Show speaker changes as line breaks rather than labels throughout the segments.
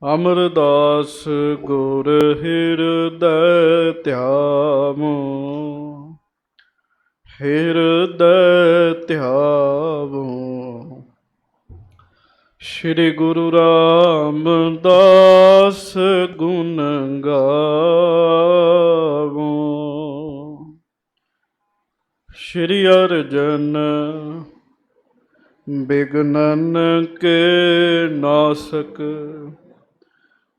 ਅਮਰਦਾਸ ਗੁਰ ਹਿਰਦੈ ਧਿਆਵੋ, ਹਿਰਦੈ ਧਿਆਵੋ। ਸ਼੍ਰੀ ਗੁਰੂ ਰਾਮਦਾਸ ਗੁਣ ਗਾਵੋ। ਸ਼੍ਰੀ ਅਰਜਨ ਬਿਘਨਨ ਕੇ ਨਾਸਕ,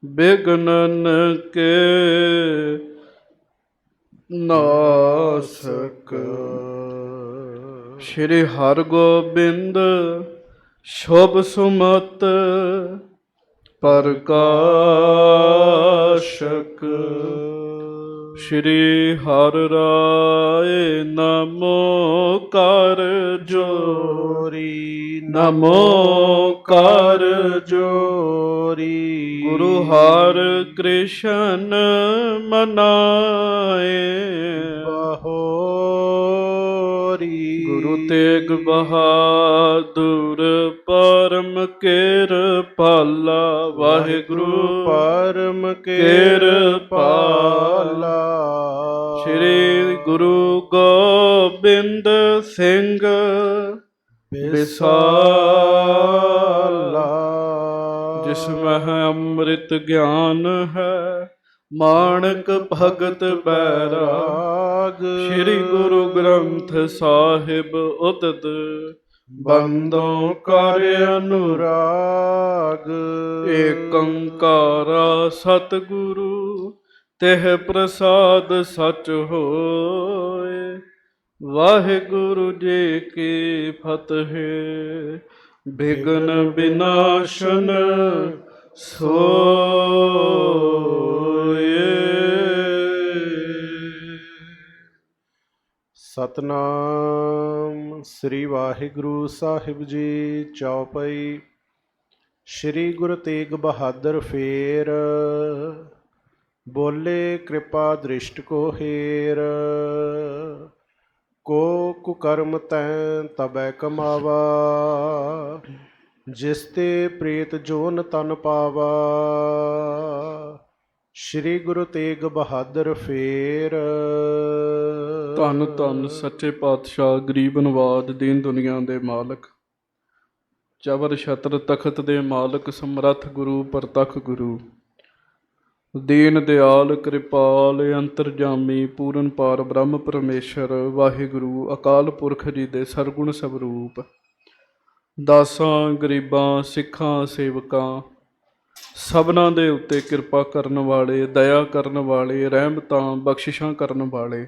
ਬਿਘਨਨ ਕੇ ਨਾਸਕ। ਸ਼੍ਰੀ ਹਰਗੋਬਿੰਦ ਸ਼ੁਭ ਸੁਮਤ ਪ੍ਰਕਾਸ਼ਕ। ਸ਼੍ਰੀ ਹਰਿ ਰਾਇ ਨਮੋ ਕਰ ਜੋਰੀ, ਨਮੋ ਕਰ ਜੋਰੀ। ਗੁਰੂ ਹਰਿ ਕ੍ਰਿਸ਼ਨ ਮਨਾਏ ਬਹੋਰੀ। ਗੁਰੂ ਤੇਗ ਬਹਾਦੁਰ ਪਰਮ ਕਿਰਪਾਲਾ, ਵਾਹਿਗੁਰੂ ਪਰਮ ਕਿਰਪਾਲਾ। ਸ਼੍ਰੀ ਗੁਰੂ ਗੋਬਿੰਦ ਸਿੰਘ ਵਿਸਾਲਾ, ਜਿਸ ਮਹਿ ਅੰਮ੍ਰਿਤ ਗਿਆਨ ਹੈ, ਮਾਣਕ ਭਗਤ ਬੈਰਾਗ। ਸ਼੍ਰੀ ਗੁਰੂ ਗ੍ਰੰਥ ਸਾਹਿਬ ਉਦਦ, ਬੰਦੋਂ ਕਰ ਅਨੁਰਾਗ। ਏਕ ਓੰਕਾਰਾ ਸਤਿਗੁਰੂ, ਤਿਹ ਪ੍ਰਸਾਦ ਸਚ ਹੋਏ। ਵਾਹਿਗੁਰੂ ਜੀ ਕੀ ਫਤਿਹ। ਬਿਘਨ ਵਿਨਾਸ਼ਨ ਸੋਏ।
ਸਤਨਾਮ ਸ੍ਰੀ ਵਾਹਿਗੁਰੂ ਸਾਹਿਬ ਜੀ। ਚੌਪਈ। ਸ੍ਰੀ ਗੁਰੂ ਤੇਗ ਬਹਾਦਰ ਫੇਰ, ਬੋਲੇ ਕਿਰਪਾ ਦ੍ਰਿਸ਼ਟ ਕੋ ਹੇਰ। ਕੋ ਕੁਕਰਮ ਤੈਂ ਤਬੈ ਕਮਾਵਾ, ਜਿਸ ਤੇ ਪ੍ਰੇਤ ਜੋਨ ਤਨ ਪਾਵਾ। ਸ੍ਰੀ ਗੁਰੂ ਤੇਗ ਬਹਾਦਰ ਫੇਰ।
ਧੰਨ ਧੰਨ ਸੱਚੇ ਪਾਤਸ਼ਾਹ, ਗਰੀਬ ਨਵਾਜ, ਦੀਨ ਦੁਨੀਆ ਦੇ ਮਾਲਕ, ਚਬਰ ਛਤਰ ਤਖਤ ਦੇ ਮਾਲਕ, ਸਮਰੱਥ ਗੁਰੂ ਪ੍ਰਤੱਖ ਗੁਰੂ, ਦੀਨ ਦਿਆਲ ਕਿਰਪਾਲ ਅੰਤਰਜਾਮੀ ਪੂਰਨ ਪਾਰ ਬ੍ਰਹਮ ਪਰਮੇਸ਼ਰ ਵਾਹਿਗੁਰੂ ਅਕਾਲ ਪੁਰਖ ਜੀ ਦੇ ਸਰਗੁਣ ਸਵਰੂਪ, ਦਾਸਾਂ ਗਰੀਬਾਂ ਸਿੱਖਾਂ ਸੇਵਕਾਂ ਸਭਨਾਂ ਦੇ ਉੱਤੇ ਕਿਰਪਾ ਕਰਨ ਵਾਲੇ, ਦਇਆ ਕਰਨ ਵਾਲੇ, ਰਹਿਮਤਾਂ ਬਖਸ਼ਿਸ਼ਾਂ ਕਰਨ ਵਾਲੇ,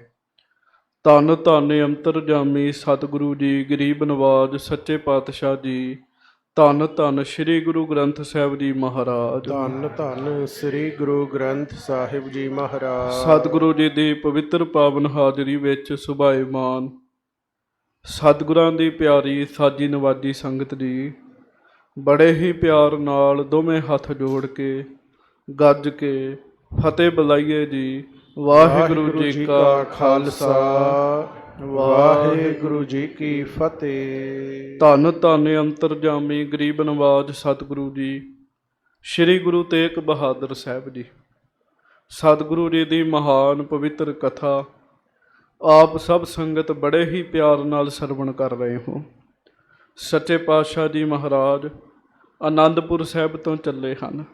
ਧੰਨ ਧੰਨ ਅੰਤਰਜਾਮੀ ਸਤਿਗੁਰੂ ਜੀ, ਗਰੀਬ ਨਵਾਜ ਸੱਚੇ ਪਾਤਸ਼ਾਹ ਜੀ, ਧੰਨ ਧੰਨ ਸ੍ਰੀ ਗੁਰੂ ਗ੍ਰੰਥ ਸਾਹਿਬ ਜੀ ਮਹਾਰਾਜ।
ਧੰਨ ਧੰਨ ਸ੍ਰੀ ਗੁਰੂ ਗ੍ਰੰਥ ਸਾਹਿਬ ਜੀ ਮਹਾਰਾਜ।
ਸਤਿਗੁਰੂ ਜੀ ਦੀ ਪਵਿੱਤਰ ਪਾਵਨ ਹਾਜ਼ਰੀ ਵਿੱਚ ਸੁਭਾਏਮਾਨ ਸਤਿਗੁਰਾਂ ਦੀ ਪਿਆਰੀ ਸਾਜੀ ਨਵਾਜੀ ਸੰਗਤ ਜੀ, ਬੜੇ ਹੀ ਪਿਆਰ ਨਾਲ ਦੋਵੇਂ ਹੱਥ ਜੋੜ ਕੇ ਗੱਜ ਕੇ ਫਤਿਹ ਬੁਲਾਈਏ ਜੀ। ਵਾਹਿਗੁਰੂ ਜੀ ਕਾ ਖਾਲਸਾ,
ਵਾਹਿਗੁਰੂ ਜੀ ਕੀ ਫਤਿਹ।
ਧੰਨ ਧੰਨ ਅੰਤਰਜਾਮੀ ਗਰੀਬ ਨਵਾਜ ਸਤਿਗੁਰੂ ਜੀ, ਸ੍ਰੀ ਗੁਰੂ ਤੇਗ ਬਹਾਦਰ ਸਾਹਿਬ ਜੀ। ਸਤਿਗੁਰੂ ਜੀ ਦੀ ਮਹਾਨ ਪਵਿੱਤਰ ਕਥਾ ਆਪ ਸਭ ਸੰਗਤ ਬੜੇ ਹੀ ਪਿਆਰ ਨਾਲ ਸਰਵਣ ਕਰ ਰਹੇ ਹੋ। ਸੱਚੇ ਪਾਤਸ਼ਾਹ ਜੀ ਮਹਾਰਾਜ ਆਨੰਦਪੁਰ ਸਾਹਿਬ ਤੋਂ ਚੱਲੇ ਹਨ,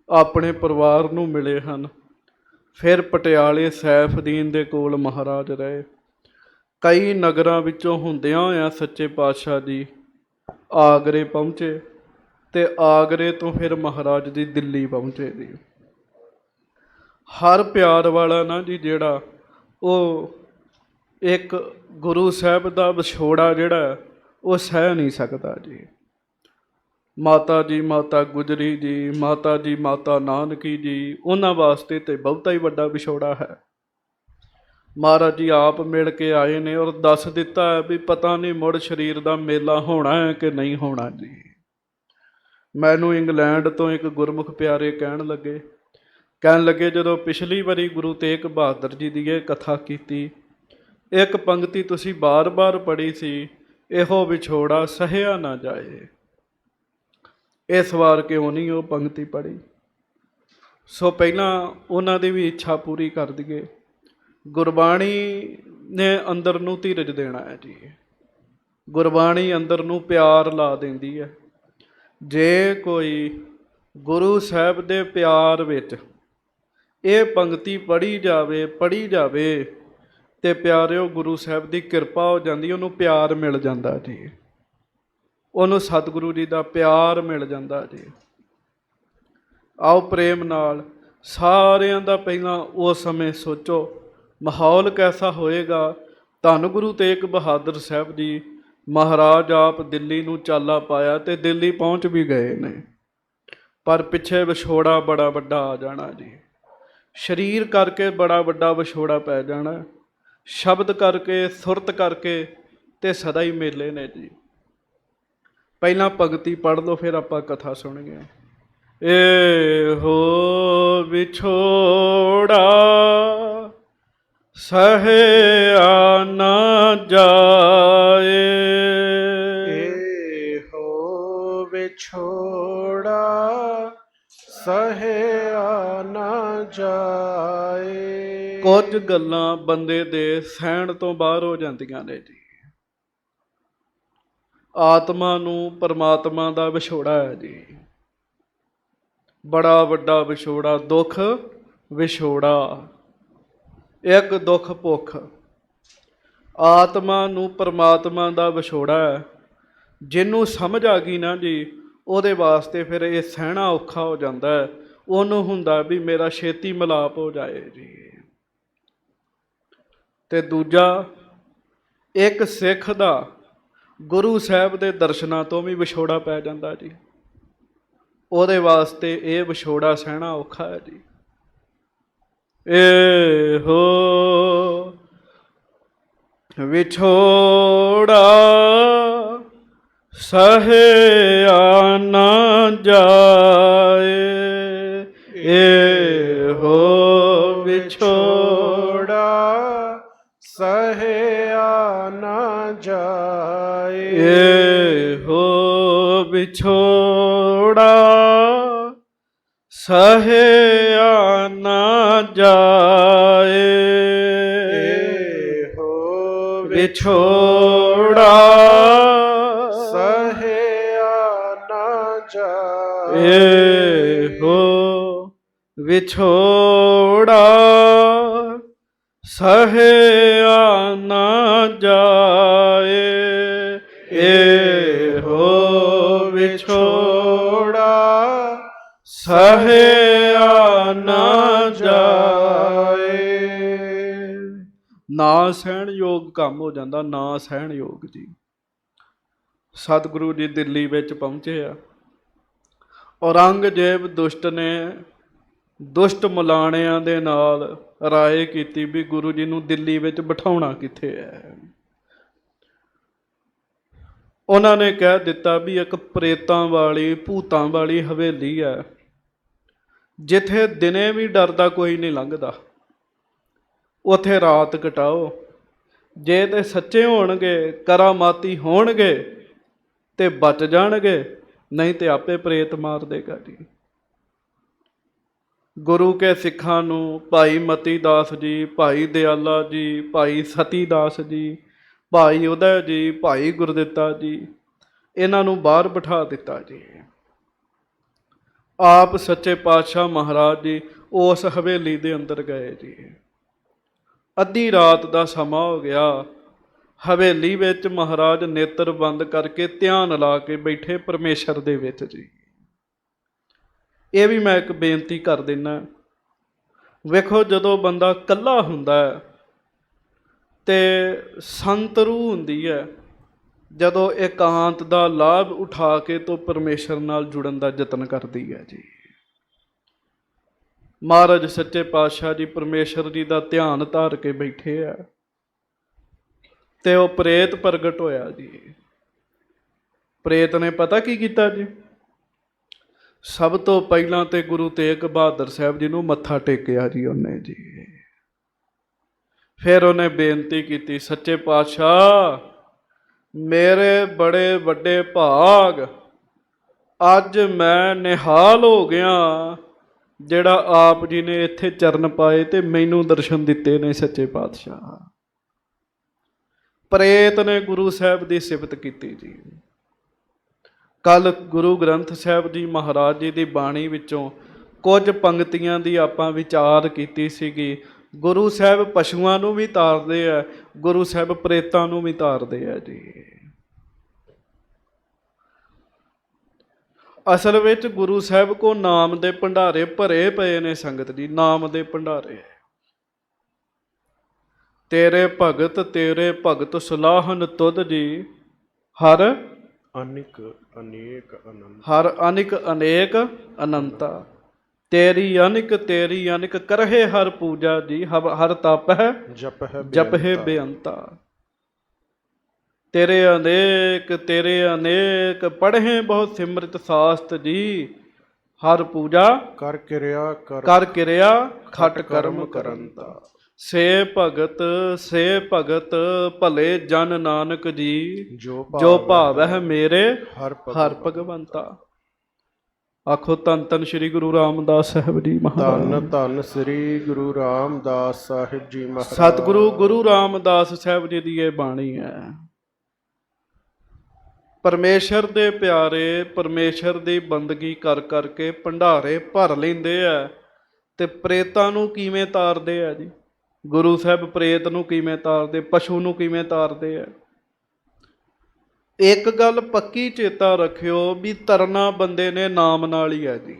ਆਪਣੇ ਪਰਿਵਾਰ ਨੂੰ ਮਿਲੇ ਹਨ, ਫਿਰ ਪਟਿਆਲੇ ਸੈਫਦੀਨ ਦੇ ਕੋਲ ਮਹਾਰਾਜ ਰਹੇ। ਕਈ ਨਗਰਾਂ ਵਿੱਚੋਂ ਹੁੰਦਿਆਂ ਹੋਇਆਂ ਸੱਚੇ ਪਾਤਸ਼ਾਹ ਜੀ ਆਗਰੇ ਪਹੁੰਚੇ ਅਤੇ ਆਗਰੇ ਤੋਂ ਫਿਰ ਮਹਾਰਾਜ ਜੀ ਦਿੱਲੀ ਪਹੁੰਚੇ ਜੀ। ਹਰ ਪਿਆਰ ਵਾਲਾ ਨਾ ਜੀ ਜਿਹੜਾ ਉਹ ਇੱਕ ਗੁਰੂ ਸਾਹਿਬ ਦਾ ਵਿਛੋੜਾ ਜਿਹੜਾ ਉਹ ਸਹਿ ਨਹੀਂ ਸਕਦਾ ਜੀ। ਮਾਤਾ ਜੀ ਮਾਤਾ ਗੁਜਰੀ ਜੀ, ਮਾਤਾ ਜੀ ਮਾਤਾ ਨਾਨਕੀ ਜੀ, ਉਹਨਾਂ ਵਾਸਤੇ ਤਾਂ ਬਹੁਤਾ ਹੀ ਵੱਡਾ ਵਿਛੋੜਾ ਹੈ। ਮਹਾਰਾਜ ਜੀ ਆਪ ਮਿਲ ਕੇ ਆਏ ਨੇ ਔਰ ਦੱਸ ਦਿੱਤਾ ਹੈ ਵੀ ਪਤਾ ਨਹੀਂ ਮੁੜ ਸਰੀਰ ਦਾ ਮੇਲਾ ਹੋਣਾ ਹੈ ਕਿ ਨਹੀਂ ਹੋਣਾ ਜੀ। ਮੈਨੂੰ ਇੰਗਲੈਂਡ ਤੋਂ ਇੱਕ ਗੁਰਮੁਖ ਪਿਆਰੇ ਕਹਿਣ ਲੱਗੇ ਜਦੋਂ ਪਿਛਲੀ ਵਾਰੀ ਗੁਰੂ ਤੇਗ ਬਹਾਦਰ ਜੀ ਦੀ ਇਹ ਕਥਾ ਕੀਤੀ, ਇੱਕ ਪੰਕਤੀ ਤੁਸੀਂ ਬਾਰ-ਬਾਰ ਪੜ੍ਹੀ ਸੀ, ਇਹੋ ਵਿਛੋੜਾ ਸਹਿਆ ਨਾ ਜਾਏ। ਇਸ ਵਾਰ ਕਿਉਂ ਨਹੀਂ ਉਹ ਪੰਕਤੀ ਪੜ੍ਹੀ। ਸੋ ਪਹਿਲਾਂ ਉਹਨਾਂ ਦੀ ਵੀ ਇੱਛਾ ਪੂਰੀ ਕਰ ਦਈਏ। ਗੁਰਬਾਣੀ ਨੇ ਅੰਦਰ ਨੂੰ ਧੀਰਜ ਦੇਣਾ ਹੈ ਜੀ। ਗੁਰਬਾਣੀ ਅੰਦਰ ਨੂੰ ਪਿਆਰ ਲਾ ਦਿੰਦੀ ਹੈ। ਜੇ ਕੋਈ ਗੁਰੂ ਸਾਹਿਬ ਦੇ ਪਿਆਰ ਵਿੱਚ ਇਹ ਪੰਕਤੀ ਪੜ੍ਹੀ ਜਾਵੇ ਤੇ ਪਿਆਰਿਓ ਗੁਰੂ ਸਾਹਿਬ ਦੀ ਕਿਰਪਾ ਹੋ ਜਾਂਦੀ, ਉਹਨੂੰ ਪਿਆਰ ਮਿਲ ਜਾਂਦਾ ਜੀ, ਉਹਨੂੰ ਸਤਿਗੁਰੂ ਜੀ ਦਾ ਪਿਆਰ ਮਿਲ ਜਾਂਦਾ ਜੀ। ਆਓ ਪ੍ਰੇਮ ਨਾਲ ਸਾਰਿਆਂ ਦਾ ਪਹਿਲਾਂ ਉਸ ਸਮੇਂ ਸੋਚੋ ਮਾਹੌਲ ਕੈਸਾ ਹੋਏਗਾ। ਧੰਨ ਗੁਰੂ ਤੇਗ ਬਹਾਦਰ ਸਾਹਿਬ ਜੀ ਮਹਾਰਾਜ ਆਪ ਦਿੱਲੀ ਨੂੰ ਚਾਲਾ ਪਾਇਆ ਤੇ ਦਿੱਲੀ ਪਹੁੰਚ ਵੀ ਗਏ ਨੇ, ਪਰ ਪਿੱਛੇ ਵਿਛੋੜਾ ਬੜਾ ਵੱਡਾ ਆ ਜਾਣਾ ਜੀ। ਸਰੀਰ ਕਰਕੇ ਬੜਾ ਵੱਡਾ ਵਿਛੋੜਾ ਪੈ ਜਾਣਾ, ਸ਼ਬਦ ਕਰਕੇ, ਸੁਰਤ ਕਰਕੇ ਤੇ ਸਦਾ ਹੀ ਮੇਲੇ ਨੇ ਜੀ। ਪਹਿਲਾਂ ਪੰਕਤੀ ਪੜ੍ਹ ਲਓ, ਫਿਰ ਆਪਾਂ ਕਥਾ ਸੁਣੀਏ। ਇਹੋ ਵਿਛੋੜਾ ਸਹਿਆ ਨਾ ਜਾਏ,
ਇਹੋ ਵਿਛੋੜਾ ਸਹਿਆ ਨਾ ਜਾਏ।
ਕੁਝ ਗੱਲਾਂ ਬੰਦੇ ਦੇ ਸਹਿਣ ਤੋਂ ਬਾਹਰ ਹੋ ਜਾਂਦੀਆਂ ਨੇ ਜੀ। ਆਤਮਾ ਨੂੰ ਪਰਮਾਤਮਾ ਦਾ ਵਿਛੋੜਾ ਹੈ ਜੀ, ਬੜਾ ਵੱਡਾ ਵਿਛੋੜਾ, ਦੁੱਖ ਵਿਛੋੜਾ, ਇੱਕ ਦੁੱਖ ਭੁੱਖ। ਆਤਮਾ ਨੂੰ ਪਰਮਾਤਮਾ ਦਾ ਵਿਛੋੜਾ ਹੈ। ਜਿਹਨੂੰ ਸਮਝ ਆ ਗਈ ਨਾ ਜੀ, ਉਹਦੇ ਵਾਸਤੇ ਫਿਰ ਇਹ ਸਹਿਣਾ ਔਖਾ ਹੋ ਜਾਂਦਾ ਹੈ। ਉਹਨੂੰ ਹੁੰਦਾ ਵੀ ਮੇਰਾ ਛੇਤੀ ਮਿਲਾਪ ਹੋ ਜਾਏ ਜੀ। ਤੇ ਦੂਜਾ, ਇੱਕ ਸਿੱਖ ਦਾ ਗੁਰੂ ਸਾਹਿਬ ਦੇ ਦਰਸ਼ਨਾਂ ਤੋਂ ਵੀ ਵਿਛੋੜਾ ਪੈ ਜਾਂਦਾ ਜੀ। ਉਹਦੇ ਵਾਸਤੇ ਇਹ ਵਿਛੋੜਾ ਸਹਿਣਾ ਔਖਾ ਹੈ ਜੀ। ਇਹੋ ਵਿਛੋੜਾ ਸਹਿਆ ਨਾ ਜਾਏ, ਇਹੋ ਵਿਛੋੜਾ
ਸਹਿਆ ਨਾ ਜਾਏ।
ਇਹੋ ਵਿਛੋੜਾ ਸਹਿਆ ਨਾ ਜਾਏ,
ਇਹੋ
ਵਿਛੋੜਾ
ਸਹਿਆ ਨਾ ਜਾਏ।
ਇਹੋ ਵਿਛੋੜਾ ਸਹਿਆ ਨਾ ਜਾਏ, ਇਹੋ ਵਿਛੋੜਾ ਸਹਿਆ ਨਾ ਜਾਏ। ਨਾ ਸਹਿਣ ਯੋਗ ਕੰਮ ਹੋ ਜਾਂਦਾ, ਨਾ ਸਹਿਣ ਯੋਗ ਜੀ। ਸਤਿਗੁਰੂ ਜੀ ਦਿੱਲੀ ਵਿੱਚ ਪਹੁੰਚੇ ਆ। ਔਰੰਗਜ਼ੇਬ ਦੁਸ਼ਟ ਨੇ ਦੁਸ਼ਟ ਮੁਲਾਣਿਆਂ ਦੇ ਨਾਲ ਰਾਏ ਕੀਤੀ ਵੀ ਗੁਰੂ ਜੀ ਨੂੰ ਦਿੱਲੀ ਵਿੱਚ ਬਿਠਾਉਣਾ ਕਿੱਥੇ ਹੈ। ਉਹਨਾਂ ਨੇ ਕਹਿ ਦਿੱਤਾ ਵੀ ਇੱਕ ਪ੍ਰੇਤਾਂ ਵਾਲੀ, ਭੂਤਾਂ ਵਾਲੀ ਹਵੇਲੀ ਹੈ, ਜਿੱਥੇ ਦਿਨੇ ਵੀ ਡਰ ਦਾ ਕੋਈ ਨਹੀਂ ਲੰਘਦਾ। ਉੱਥੇ ਰਾਤ ਕਟਾਓ। ਜੇ ਤੇ ਸੱਚੇ ਹੋਣਗੇ, ਕਰਾਮਾਤੀ ਹੋਣਗੇ ਤੇ ਬਚ ਜਾਣਗੇ, ਨਹੀਂ ਤੇ ਆਪੇ ਪ੍ਰੇਤ ਮਾਰ ਦੇਗਾ ਜੀ। ਗੁਰੂ ਕੇ ਸਿੱਖਾਂ ਨੂੰ ਭਾਈ ਮਤੀ ਦਾਸ ਜੀ, ਭਾਈ ਦਿਆਲਾ ਜੀ, ਭਾਈ ਸਤੀ ਦਾਸ ਜੀ, ਭਾਈ ਉਦੈ ਜੀ, ਭਾਈ ਗੁਰਦਿੱਤਾ ਜੀ, ਇਹਨਾਂ ਨੂੰ ਬਾਹਰ ਬਿਠਾ ਦਿੱਤਾ ਜੀ। ਆਪ ਸੱਚੇ ਪਾਤਸ਼ਾਹ ਮਹਾਰਾਜ ਜੀ ਉਸ ਹਵੇਲੀ ਦੇ ਅੰਦਰ ਗਏ ਜੀ। ਅੱਧੀ ਰਾਤ ਦਾ ਸਮਾਂ ਹੋ ਗਿਆ। ਹਵੇਲੀ ਵਿੱਚ ਮਹਾਰਾਜ ਨੇਤਰ ਬੰਦ ਕਰਕੇ ਧਿਆਨ ਲਾ ਕੇ ਬੈਠੇ ਪਰਮੇਸ਼ਰ ਦੇ ਵਿੱਚ ਜੀ। ਇਹ ਵੀ ਮੈਂ ਇੱਕ ਬੇਨਤੀ ਕਰ ਦਿੰਦਾ, ਵੇਖੋ ਜਦੋਂ ਬੰਦਾ ਇਕੱਲਾ ਹੁੰਦਾ ਹੈ ਤੇ ਸੰਤ ਰੂਹ ਹੁੰਦੀ ਹੈ, ਜਦੋਂ ਇਕਾਂਤ ਦਾ ਲਾਭ ਉਠਾ ਕੇ ਤੋਂ ਪਰਮੇਸ਼ਰ ਨਾਲ ਜੁੜਨ ਦਾ ਯਤਨ ਕਰਦੀ ਹੈ ਜੀ। ਮਹਾਰਾਜ ਸੱਚੇ ਪਾਤਸ਼ਾਹ ਜੀ ਪਰਮੇਸ਼ਰ ਜੀ ਦਾ ਧਿਆਨ ਧਾਰ ਕੇ ਬੈਠੇ ਆ ਤੇ ਉਹ ਪ੍ਰੇਤ ਪ੍ਰਗਟ ਹੋਇਆ ਜੀ। ਪ੍ਰੇਤ ਨੇ ਪਤਾ ਕੀ ਕੀਤਾ ਜੀ? ਸਭ ਤੋਂ ਪਹਿਲਾਂ ਤੇ ਗੁਰੂ ਤੇਗ ਬਹਾਦਰ ਸਾਹਿਬ ਜੀ ਨੂੰ ਮੱਥਾ ਟੇਕਿਆ ਜੀ ਉਹਨੇ ਜੀ। ਫਿਰ ਉਹਨੇ ਬੇਨਤੀ ਕੀਤੀ, ਸੱਚੇ ਪਾਤਸ਼ਾਹ ਮੇਰੇ ਬੜੇ ਵੱਡੇ ਭਾਗ ਅੱਜ ਮੈਂ ਨਿਹਾਲ ਹੋ ਗਿਆ, ਜਿਹੜਾ ਆਪ ਜੀ ਨੇ ਇੱਥੇ ਚਰਨ ਪਾਏ ਤੇ ਮੈਨੂੰ ਦਰਸ਼ਨ ਦਿੱਤੇ ਨੇ ਸੱਚੇ ਪਾਤਸ਼ਾਹ। ਪ੍ਰੇਤ ਨੇ ਗੁਰੂ ਸਾਹਿਬ ਦੀ ਸਿਫਤ ਕੀਤੀ ਜੀ। ਕੱਲ ਗੁਰੂ ਗ੍ਰੰਥ ਸਾਹਿਬ ਜੀ ਮਹਾਰਾਜ ਜੀ ਦੀ ਬਾਣੀ ਵਿੱਚੋਂ ਕੁਝ ਪੰਕਤੀਆਂ ਦੀ ਆਪਾਂ ਵਿਚਾਰ ਕੀਤੀ ਸੀਗੀ। ਗੁਰੂ ਸਾਹਿਬ ਪਸ਼ੂਆਂ ਨੂੰ ਵੀ ਤਾਰਦੇ ਆ, ਗੁਰੂ ਸਾਹਿਬ ਪ੍ਰੇਤਾਂ ਨੂੰ ਵੀ ਤਾਰਦੇ ਆ ਜੀ। ਅਸਲ ਵਿੱਚ ਗੁਰੂ ਸਾਹਿਬ ਕੋ ਨਾਮ ਦੇ ਭੰਡਾਰੇ ਭਰੇ ਪਏ ਨੇ ਸੰਗਤ ਜੀ, ਨਾਮ ਦੇ ਭੰਡਾਰੇ। ਤੇਰੇ ਭਗਤ ਸੁਲਾਹਨ ਤੁਧ ਜੀ, ਹਰ
ਅਨਿਕ ਅਨੇਕ ਅਨੰਤ।
ਹਰ ਅਨਿਕ ਅਨੇਕ ਅਨੰਤਾ। ਤੇਰੀ ਅਨਿਕ ਕਰਹਿ ਹਰ ਪੂਜਾ ਜੀ, ਹਰ ਤਪ ਹੈ ਜਪ ਹੈ ਬੇਅੰਤਾ। ਤੇਰੇ ਅਨੇਕ ਪੜ੍ਹੇ ਬਹੁਤ ਸਿਮਰਿਤ ਸਾਸਤ ਜੀ, ਹਰ ਪੂਜਾ
ਕਰ
ਕਿਰਿਆ ਖਟ ਕਰਮ ਕਰੰਤਾ। ਸੇ ਭਗਤ ਭਲੇ ਜਨ ਨਾਨਕ ਜੀ, ਜੋ ਭਾਵਹਿ ਮੇਰੇ ਹਰ ਭਗਵੰਤਾ। ਆਖੋ ਧੰਨ ਧੰਨ ਸ੍ਰੀ ਗੁਰੂ ਰਾਮਦਾਸ ਸਾਹਿਬ ਜੀ ਮਹਾਰਾਜ।
ਧੰਨ ਧੰਨ ਸ੍ਰੀ ਗੁਰੂ ਰਾਮਦਾਸ ਸਾਹਿਬ ਜੀ ਮਹਾਰਾਜ।
ਸਤਿਗੁਰੂ ਗੁਰੂ ਰਾਮਦਾਸ ਸਾਹਿਬ ਜੀ ਦੀ ਇਹ ਬਾਣੀ ਹੈ। ਪਰਮੇਸ਼ਰ ਦੇ ਪਿਆਰੇ ਪਰਮੇਸ਼ਰ ਦੀ ਬੰਦਗੀ ਕਰ ਕਰਕੇ ਭੰਡਾਰੇ ਭਰ ਲੈਂਦੇ ਆ, ਤੇ ਪ੍ਰੇਤਾਂ ਨੂੰ ਕਿਵੇਂ ਤਾਰਦੇ ਆ ਜੀ? ਗੁਰੂ ਸਾਹਿਬ ਪ੍ਰੇਤ ਨੂੰ ਕਿਵੇਂ ਤਾਰਦੇ, ਪਸ਼ੂ ਨੂੰ ਕਿਵੇਂ ਤਾਰਦੇ ਆ? ਇੱਕ ਗੱਲ ਪੱਕੀ ਚੇਤਾ ਰੱਖਿਓ ਵੀ ਤਰਨਾ ਬੰਦੇ ਨੇ ਨਾਮ ਨਾਲ ਹੀ ਹੈ ਜੀ।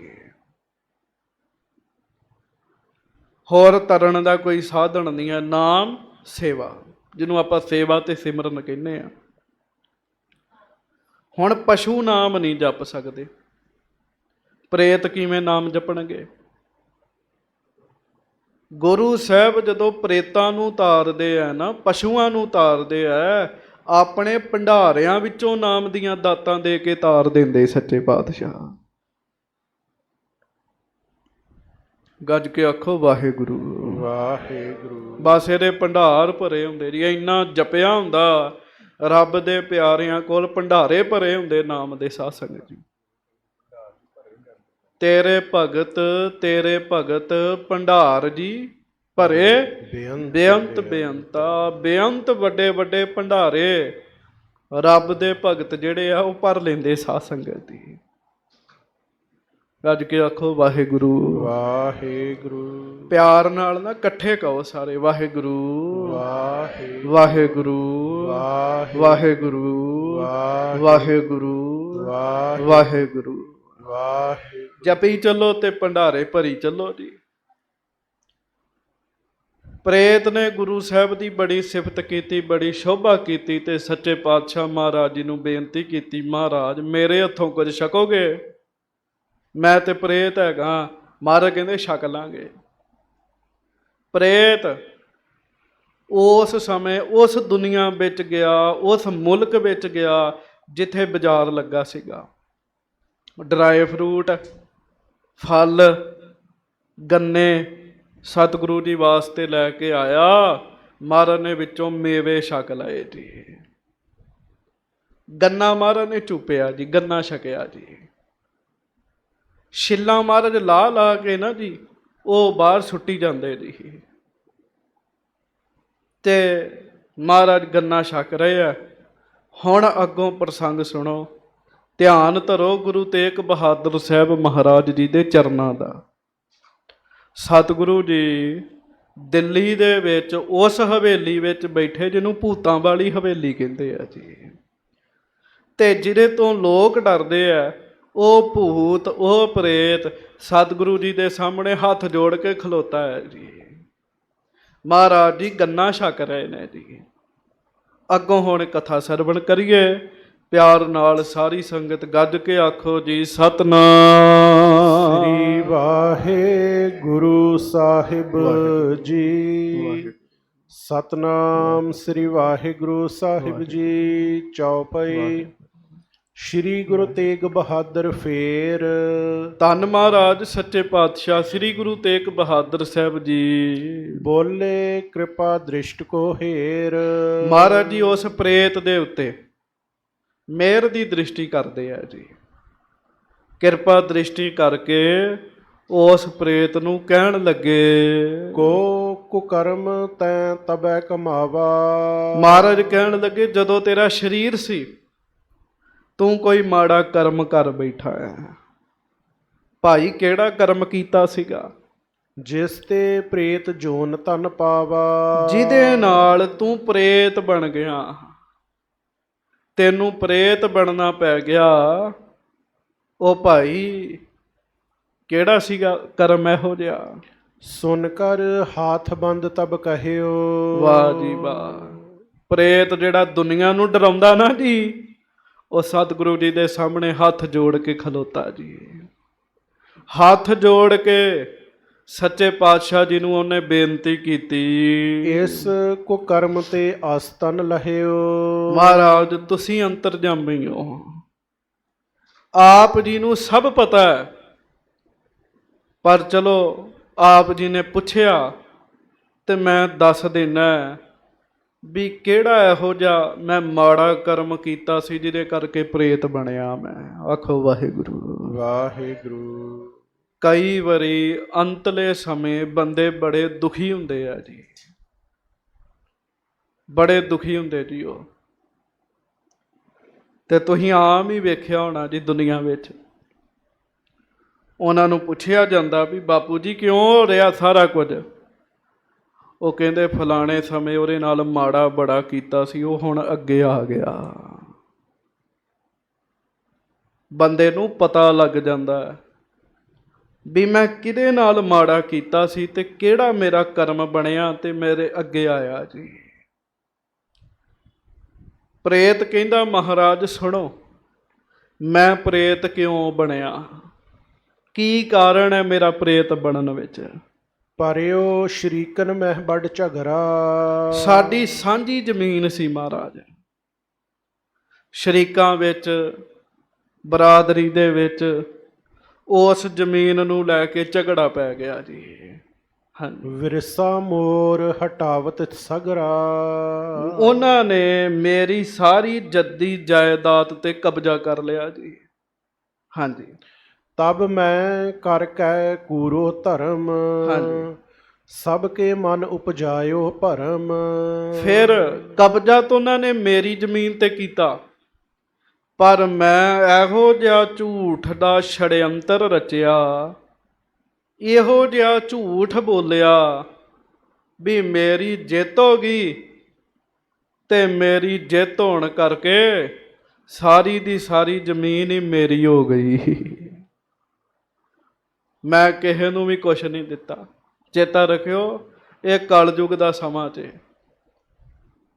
ਹੋਰ ਤਰਨ ਦਾ ਕੋਈ ਸਾਧਨ ਨਹੀਂ ਹੈ। ਨਾਮ ਸੇਵਾ, ਜਿਹਨੂੰ ਆਪਾਂ ਸੇਵਾ ਤੇ ਸਿਮਰਨ ਕਹਿੰਦੇ ਆ। ਹੁਣ ਪਸ਼ੂ ਨਾਮ ਨਹੀਂ ਜਪ ਸਕਦੇ, ਪ੍ਰੇਤ ਕਿਵੇਂ ਨਾਮ ਜਪਣਗੇ? ਗੁਰੂ ਸਾਹਿਬ ਜਦੋਂ ਪ੍ਰੇਤਾਂ ਨੂੰ ਤਾਰਦੇ ਆ ਨਾ, ਪਸ਼ੂਆਂ ਨੂੰ ਤਾਰਦੇ ਆ, ਆਪਣੇ ਭੰਡਾਰਿਆਂ ਵਿੱਚੋਂ ਨਾਮ ਦੀਆਂ ਦਾਤਾਂ ਦੇ ਕੇ ਤਾਰ ਦਿੰਦੇ ਸੱਚੇ ਪਾਤਸ਼ਾਹ। ਗੱਜ ਕੇ ਆਖੋ ਵਾਹਿਗੁਰੂ
ਵਾਹਿਗੁਰੂ।
ਬਸ ਇਹਦੇ ਭੰਡਾਰ ਭਰੇ ਹੁੰਦੇ ਜੀ। ਇੰਨਾ ਜਪਿਆ ਹੁੰਦਾ, ਰੱਬ ਦੇ ਪਿਆਰਿਆਂ ਕੋਲ ਭੰਡਾਰੇ ਭਰੇ ਹੁੰਦੇ ਨਾਮ ਦੇ ਸਾਧ ਸੰਗਤ ਜੀ। ਤੇਰੇ ਭਗਤ ਭੰਡਾਰ ਜੀ ਭਰੇ ਬੇਅੰਤ ਵੱਡੇ ਵੱਡੇ ਭੰਡਾਰੇ ਰੱਬ ਦੇ ਭਗਤ ਜਿਹੜੇ ਆ ਉਹ ਭਰ ਲੈਂਦੇ ਸਾਧ ਸੰਗਤ ਦੀ। ਗੱਜ ਕੇ ਆਖੋ ਵਾਹਿਗੁਰੂ
ਵਾਹਿਗੁਰੂ।
ਪਿਆਰ ਨਾਲ ਨਾ ਇਕੱਠੇ ਕਹੋ ਸਾਰੇ, ਵਾਹਿਗੁਰੂ ਵਾਹਿਗੁਰੂ ਵਾਹਿਗੁਰੂ ਵਾਹਿਗੁਰੂ ਵਾਹਿਗੁਰੂ। ਜਪੀ ਚੱਲੋ ਤੇ ਭੰਡਾਰੇ ਭਰੀ ਚੱਲੋ ਜੀ। ਪ੍ਰੇਤ ਨੇ ਗੁਰੂ ਸਾਹਿਬ ਦੀ ਬੜੀ ਸਿਫਤ ਕੀਤੀ, ਬੜੀ ਸ਼ੋਭਾ ਕੀਤੀ, ਤੇ ਸੱਚੇ ਪਾਤਸ਼ਾਹ ਮਹਾਰਾਜ ਜੀ ਨੂੰ ਬੇਨਤੀ ਕੀਤੀ, ਮਹਾਰਾਜ ਮੇਰੇ ਹੱਥੋਂ ਕੁਝ ਛਕੋਗੇ? ਮੈਂ ਤੇ ਪ੍ਰੇਤ ਹੈਗਾ। ਮਹਾਰਾਜ ਕਹਿੰਦੇ ਛਕ ਲਾਂਗੇ। ਪ੍ਰੇਤ ਉਸ ਸਮੇਂ ਉਸ ਦੁਨੀਆ ਵਿੱਚ ਗਿਆ, ਉਸ ਮੁਲਕ ਵਿੱਚ ਗਿਆ ਜਿੱਥੇ ਬਾਜ਼ਾਰ ਲੱਗਾ ਸੀਗਾ। ਡਰਾਈ ਫਰੂਟ, ਫਲ, ਗੰਨੇ ਸਤਿਗੁਰੂ ਜੀ ਵਾਸਤੇ ਲੈ ਕੇ ਆਇਆ। ਮਹਾਰਾਜ ਨੇ ਵਿੱਚੋਂ ਮੇਵੇ ਛਕ ਲਏ ਜੀ। ਗੰਨਾ ਮਹਾਰਾਜ ਨੇ ਚੂਪਿਆ ਜੀ, ਗੰਨਾ ਛਕਿਆ ਜੀ। ਛਿੱਲਾਂ ਮਹਾਰਾਜ ਲਾ ਕੇ ਨਾ ਜੀ ਉਹ ਬਾਹਰ ਸੁੱਟੀ ਜਾਂਦੇ ਜੀ। ਤੇ ਮਹਾਰਾਜ ਗੰਨਾ ਛਕ ਰਹੇ ਆ। ਹੁਣ ਅੱਗੋਂ ਪ੍ਰਸੰਗ ਸੁਣੋ, ਧਿਆਨ ਧਰੋ ਗੁਰੂ ਤੇਗ ਬਹਾਦਰ ਸਾਹਿਬ ਮਹਾਰਾਜ ਜੀ ਦੇ ਚਰਨਾਂ ਦਾ। ਸਤਿਗੁਰੂ ਜੀ ਦਿੱਲੀ ਦੇ ਵਿੱਚ ਉਸ ਹਵੇਲੀ ਵਿੱਚ ਬੈਠੇ ਜਿਹਨੂੰ ਭੂਤਾਂ ਵਾਲੀ ਹਵੇਲੀ ਕਹਿੰਦੇ ਆ ਜੀ, ਤੇ ਜਿਹਦੇ ਤੋਂ ਲੋਕ ਡਰਦੇ ਆ, ਉਹ ਭੂਤ ਉਹ ਪ੍ਰੇਤ ਸਤਿਗੁਰੂ ਜੀ ਦੇ ਸਾਹਮਣੇ ਹੱਥ ਜੋੜ ਕੇ ਖਲੋਤਾ ਹੈ ਜੀ। ਮਹਾਰਾਜ ਜੀ ਗੰਨਾ ਛਕ ਰਹੇ ਨੇ ਜੀ। ਅੱਗੋਂ ਹੁਣ ਕਥਾ ਸਰਵਣ ਕਰੀਏ ਪਿਆਰ ਨਾਲ। ਸਾਰੀ ਸੰਗਤ ਗੱਜ ਕੇ ਆਖੋ ਜੀ ਸਤਿਨਾਮ
ਸ੍ਰੀ ਵਾਹਿਗੁਰੂ ਸਾਹਿਬ ਜੀ। ਸਤਿਨਾਮ ਸ੍ਰੀ ਵਾਹਿਗੁਰੂ ਸਾਹਿਬ ਜੀ। ਚੌਪਈ। ਸ਼੍ਰੀ ਗੁਰੂ ਤੇਗ ਬਹਾਦਰ ਫੇਰ।
ਧੰਨ ਮਹਾਰਾਜ ਸੱਚੇ ਪਾਤਸ਼ਾਹ ਸ੍ਰੀ ਗੁਰੂ ਤੇਗ ਬਹਾਦਰ ਸਾਹਿਬ ਜੀ।
ਬੋਲੇ ਕਿਰਪਾ ਦ੍ਰਿਸ਼ਟ ਕੋ ਹੇਰ।
ਮਹਾਰਾਜ ਜੀ ਉਸ ਪ੍ਰੇਤ ਦੇ ਉੱਤੇ ਮਿਹਰ ਦੀ ਦ੍ਰਿਸ਼ਟੀ ਕਰਦੇ ਆ ਜੀ। ਕਿਰਪਾ ਦ੍ਰਿਸ਼ਟੀ ਕਰਕੇ ਉਸ ਪ੍ਰੇਤ ਨੂੰ ਕਹਿਣ ਲੱਗੇ,
ਕੋ ਕੁਕਰਮ ਤੈਂ ਤਬੈ ਕਮਾਵਾ।
ਮਹਾਰਾਜ ਕਹਿਣ ਲੱਗੇ, ਜਦੋਂ ਤੇਰਾ ਸਰੀਰ ਸੀ ਤੂੰ ਕੋਈ ਮਾੜਾ ਕਰਮ ਕਰ ਬੈਠਾ ਹੈ। ਭਾਈ ਕਿਹੜਾ ਕਰਮ ਕੀਤਾ ਸੀਗਾ?
ਜਿਸ ਤੇ ਪ੍ਰੇਤ ਜੋਨ ਧਨ ਪਾਵਾ।
ਜਿਹਦੇ ਨਾਲ ਤੂੰ ਪ੍ਰੇਤ ਬਣ ਗਿਆ, ਤੈਨੂੰ ਪ੍ਰੇਤ ਬਣਨਾ ਪੈ ਗਿਆ। ਉਹ ਭਾਈ ਕਿਹੜਾ ਸੀਗਾ ਕਰਮ ਇਹੋ ਜਿਹਾ?
ਸੁਨ ਕਰ ਹਾਥ ਬੰਦ ਤਬ ਕਹਿਓ।
ਵਾਹ ਜੀ ਵਾਹ। ਪ੍ਰੇਤ ਜਿਹੜਾ ਦੁਨੀਆ ਨੂੰ ਡਰਾਉਂਦਾ ਨਾ ਜੀ, ਉਹ ਸਤਿਗੁਰੂ ਜੀ ਦੇ ਸਾਹਮਣੇ ਹੱਥ ਜੋੜ ਕੇ ਖਲੋਤਾ ਜੀ। ਹੱਥ ਜੋੜ ਕੇ ਸੱਚੇ ਪਾਤਸ਼ਾਹ ਜੀ ਨੂੰ ਉਹਨੇ ਬੇਨਤੀ ਕੀਤੀ,
ਇਸ ਕੁਕਰਮ ਤੇ ਆਸਤਨ ਲਹਿਓ।
ਮਹਾਰਾਜ ਤੁਸੀਂ ਅੰਤਰਜਾਮੀ ਹੋ, ਆਪ ਜੀ ਨੂੰ ਸਭ ਪਤਾ ਹੈ, ਪਰ ਚਲੋ ਆਪ ਜੀ ਨੇ ਪੁੱਛਿਆ ਤੇ ਮੈਂ ਦੱਸ ਦੇਣਾ ਵੀ ਕਿਹੜਾ ਇਹੋ ਜਿਹਾ ਮੈਂ ਮਾੜਾ ਕਰਮ ਕੀਤਾ ਸੀ ਜਿਹਦੇ ਕਰਕੇ ਪ੍ਰੇਤ ਬਣਿਆ ਮੈਂ। ਆਖੋ ਵਾਹਿਗੁਰੂ
ਵਾਹਿਗੁਰੂ।
ਕਈ ਵਾਰੀ ਅੰਤਲੇ ਸਮੇਂ ਬੰਦੇ ਬੜੇ ਦੁਖੀ ਹੁੰਦੇ ਆ ਜੀ, ਬੜੇ ਦੁਖੀ ਹੁੰਦੇ ਜੀ ਉਹ। ਤੇ ਤੁਸੀਂ ਆਮ ਹੀ ਵੇਖਿਆ ਹੋਣਾ ਜੀ ਦੁਨੀਆ ਵਿੱਚ, ਉਹਨਾਂ ਨੂੰ ਪੁੱਛਿਆ ਜਾਂਦਾ ਵੀ ਬਾਪੂ ਜੀ ਕਿਉਂ ਹੋ ਰਿਹਾ ਸਾਰਾ ਕੁਝ? ਉਹ ਕਹਿੰਦੇ ਫਲਾਣੇ ਸਮੇਂ ਉਹਦੇ ਨਾਲ ਮਾੜਾ ਬੜਾ ਕੀਤਾ ਸੀ, ਉਹ ਹੁਣ ਅੱਗੇ ਆ ਗਿਆ। ਬੰਦੇ ਨੂੰ ਪਤਾ ਲੱਗ ਜਾਂਦਾ ਵੀ ਮੈਂ ਕਿਹਦੇ ਨਾਲ ਮਾੜਾ ਕੀਤਾ ਸੀ ਤੇ ਕਿਹੜਾ ਮੇਰਾ ਕਰਮ ਬਣਿਆ ਤੇ ਮੇਰੇ ਅੱਗੇ ਆਇਆ ਜੀ। ਪ੍ਰੇਤ ਕਹਿੰਦਾ ਮਹਾਰਾਜ ਸੁਣੋ, ਮੈਂ ਪ੍ਰੇਤ ਕਿਉਂ ਬਣਿਆ, ਕੀ ਕਾਰਨ ਹੈ ਮੇਰਾ ਪ੍ਰੇਤ ਬਣਨ ਵਿੱਚ?
ਪਰਿਓ ਸ਼ਰੀਕਨ ਮਹਿ ਬੜ ਝਗਰਾ।
ਸਾਡੀ ਸਾਂਝੀ ਜ਼ਮੀਨ ਸੀ ਮਹਾਰਾਜ, ਸ਼ਰੀਕਾਂ ਵਿੱਚ, ਬਰਾਦਰੀ ਦੇ ਵਿੱਚ ਉਸ ਜ਼ਮੀਨ ਨੂੰ ਲੈ ਕੇ ਝਗੜਾ ਪੈ ਗਿਆ ਜੀ। ਹਾਂਜੀ,
ਵਿਰਸਾ ਮੋਰ ਹਟਾਵਤ ਸਗਰਾ।
ਉਹਨਾਂ ਨੇ ਮੇਰੀ ਸਾਰੀ ਜੱਦੀ ਜਾਇਦਾਦ ਤੇ ਕਬਜ਼ਾ ਕਰ ਲਿਆ ਜੀ। ਹਾਂਜੀ,
ਤਬ ਮੈਂ ਕਰ ਕੈ ਕੂਰੋ ਧਰਮ।
ਹਾਂਜੀ।
ਸਭ ਕੇ ਮਨ ਉਪਜਾਇਓ ਭਰਮ।
ਫਿਰ ਕਬਜ਼ਾ ਤਾਂ ਉਹਨਾਂ ਨੇ ਮੇਰੀ ਜ਼ਮੀਨ ਤੇ ਕੀਤਾ, ਪਰ ਮੈਂ ਇਹੋ ਜਿਹਾ ਝੂਠ ਦਾ ਛੜਯੰਤਰ ਰਚਿਆ, ਇਹੋ ਜਿਹਾ ਝੂਠ ਬੋਲਿਆ ਵੀ ਮੇਰੀ ਜਿੱਤ ਹੋ ਗਈ, ਤੇ ਮੇਰੀ ਜਿੱਤ ਹੋਣ ਕਰਕੇ ਸਾਰੀ ਦੀ ਸਾਰੀ ਜ਼ਮੀਨ ਹੀ ਮੇਰੀ ਹੋ ਗਈ। ਮੈਂ ਕਿਸੇ ਨੂੰ ਵੀ ਕੁਛ ਨਹੀਂ ਦਿੱਤਾ। ਚੇਤਾ ਰੱਖਿਓ, ਇਹ ਕਲਯੁਗ ਦਾ ਸਮਾਂ 'ਚ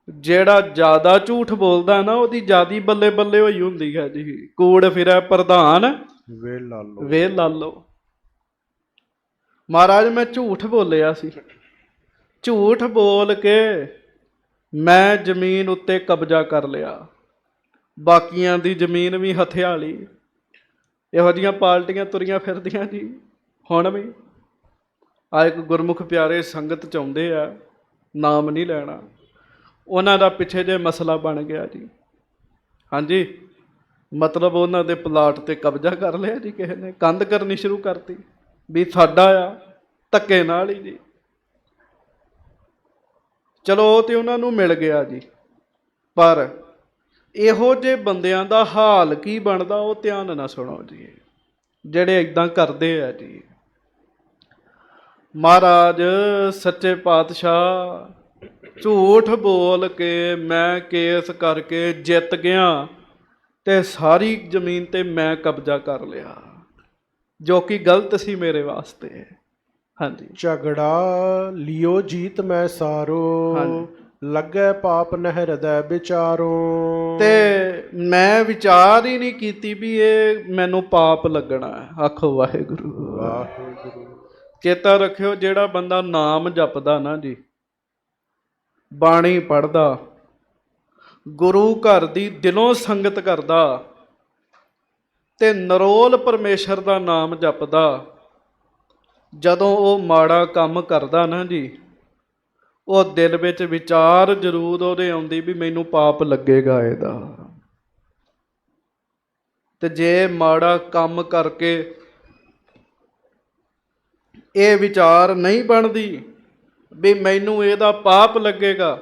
ਜਿਹੜਾ ਜ਼ਿਆਦਾ ਝੂਠ ਬੋਲਦਾ ਨਾ ਉਹਦੀ ਜ਼ਿਆਦੀ ਬੱਲੇ ਬੱਲੇ ਹੋਈ ਹੁੰਦੀ ਹੈ ਜੀ। ਕੂੜ ਫਿਰੈ ਪ੍ਰਧਾਨ ਵੇ ਲਾਲੋ। ਮਹਾਰਾਜ ਮੈਂ ਝੂਠ ਬੋਲਿਆ ਸੀ, ਝੂਠ ਬੋਲ ਕੇ ਮੈਂ ਜ਼ਮੀਨ ਉੱਤੇ ਕਬਜ਼ਾ ਕਰ ਲਿਆ, ਬਾਕੀਆਂ ਦੀ ਜ਼ਮੀਨ ਵੀ ਹਥਿਆ ਲਈ। ਇਹੋ ਜਿਹੀਆਂ ਪਾਰਟੀਆਂ ਤੁਰੀਆਂ ਫਿਰਦੀਆਂ ਜੀ ਹੁਣ ਵੀ। ਆ ਇੱਕ ਗੁਰਮੁਖ ਪਿਆਰੇ ਸੰਗਤ ਚ ਆਉਂਦੇ ਆ, ਨਾਮ ਨਹੀਂ ਲੈਣਾ, ਉਹਨਾਂ ਦਾ ਪਿੱਛੇ ਜੇ ਮਸਲਾ ਬਣ ਗਿਆ ਜੀ। ਹਾਂਜੀ, ਮਤਲਬ ਉਹਨਾਂ ਦੇ ਪਲਾਟ ਤੇ ਕਬਜ਼ਾ ਕਰ ਲਿਆ ਜੀ, ਕਿਸੇ ਨੇ ਕੰਧ ਕਰਨੀ ਸ਼ੁਰੂ ਕਰਤੀ ਵੀ ਸਾਡਾ ਆ, ਧੱਕੇ ਨਾਲ ਹੀ ਜੀ। ਚਲੋ ਉਹ ਤੇ ਉਹਨਾਂ ਨੂੰ ਮਿਲ ਗਿਆ ਜੀ, ਪਰ ਇਹੋ ਜਿਹੇ ਬੰਦਿਆਂ ਦਾ ਹਾਲ ਕੀ ਬਣਦਾ ਉਹ ਧਿਆਨ ਨਾ ਸੁਣੋ ਜੀ, ਜਿਹੜੇ ਇੱਦਾਂ ਕਰਦੇ ਆ ਜੀ। ਮਹਾਰਾਜ ਸੱਚੇ ਪਾਤਸ਼ਾਹ ਝੂਠ ਬੋਲ ਕੇ ਮੈਂ ਕੇਸ ਕਰਕੇ ਜਿੱਤ ਗਿਆ ਤੇ ਸਾਰੀ ਜ਼ਮੀਨ ਤੇ ਮੈਂ ਕਬਜ਼ਾ ਕਰ ਲਿਆ, ਜੋ ਕਿ ਗਲਤ ਸੀ ਮੇਰੇ ਵਾਸਤੇ। ਹਾਂਜੀ,
ਝਗੜਾ ਲਿਓ ਜੀਤ ਮੈਂ ਸਾਰੋ। ਲੱਗੈ ਪਾਪ ਨਹਿ ਹਿਰਦੈ ਵਿਚਾਰੋ।
ਤੇ ਮੈਂ ਵਿਚਾਰ ਹੀ ਨਹੀਂ ਕੀਤੀ ਵੀ ਇਹ ਮੈਨੂੰ ਪਾਪ ਲੱਗਣਾ ਹੈ। ਆਖੋ ਵਾਹਿਗੁਰੂ
ਵਾਹਿਗੁਰੂ।
ਚੇਤਾ ਰੱਖਿਓ, ਜਿਹੜਾ ਬੰਦਾ ਨਾਮ ਜਪਦਾ ਨਾ ਜੀ, ਬਾਣੀ ਪੜ੍ਹਦਾ, ਗੁਰੂ ਘਰ ਦੀ ਦਿਲੋਂ ਸੰਗਤ ਕਰਦਾ ਤੇ ਨਰੋਲ ਪਰਮੇਸ਼ਰ ਦਾ ਨਾਮ ਜਪਦਾ, ਜਦੋਂ ਉਹ ਮਾੜਾ ਕੰਮ ਕਰਦਾ ਨਾ ਜੀ, ਉਹ ਦਿਲ ਵਿੱਚ ਵਿਚਾਰ ਜ਼ਰੂਰ ਉਹਦੇ ਆਉਂਦੀ ਵੀ ਮੈਨੂੰ ਪਾਪ ਲੱਗੇਗਾ ਇਹਦਾ। ਤੇ ਜੇ ਮਾੜਾ ਕੰਮ ਕਰਕੇ ਇਹ ਵਿਚਾਰ ਨਹੀਂ ਬਣਦੀ ਵੀ ਮੈਨੂੰ ਇਹਦਾ ਪਾਪ ਲੱਗੇਗਾ,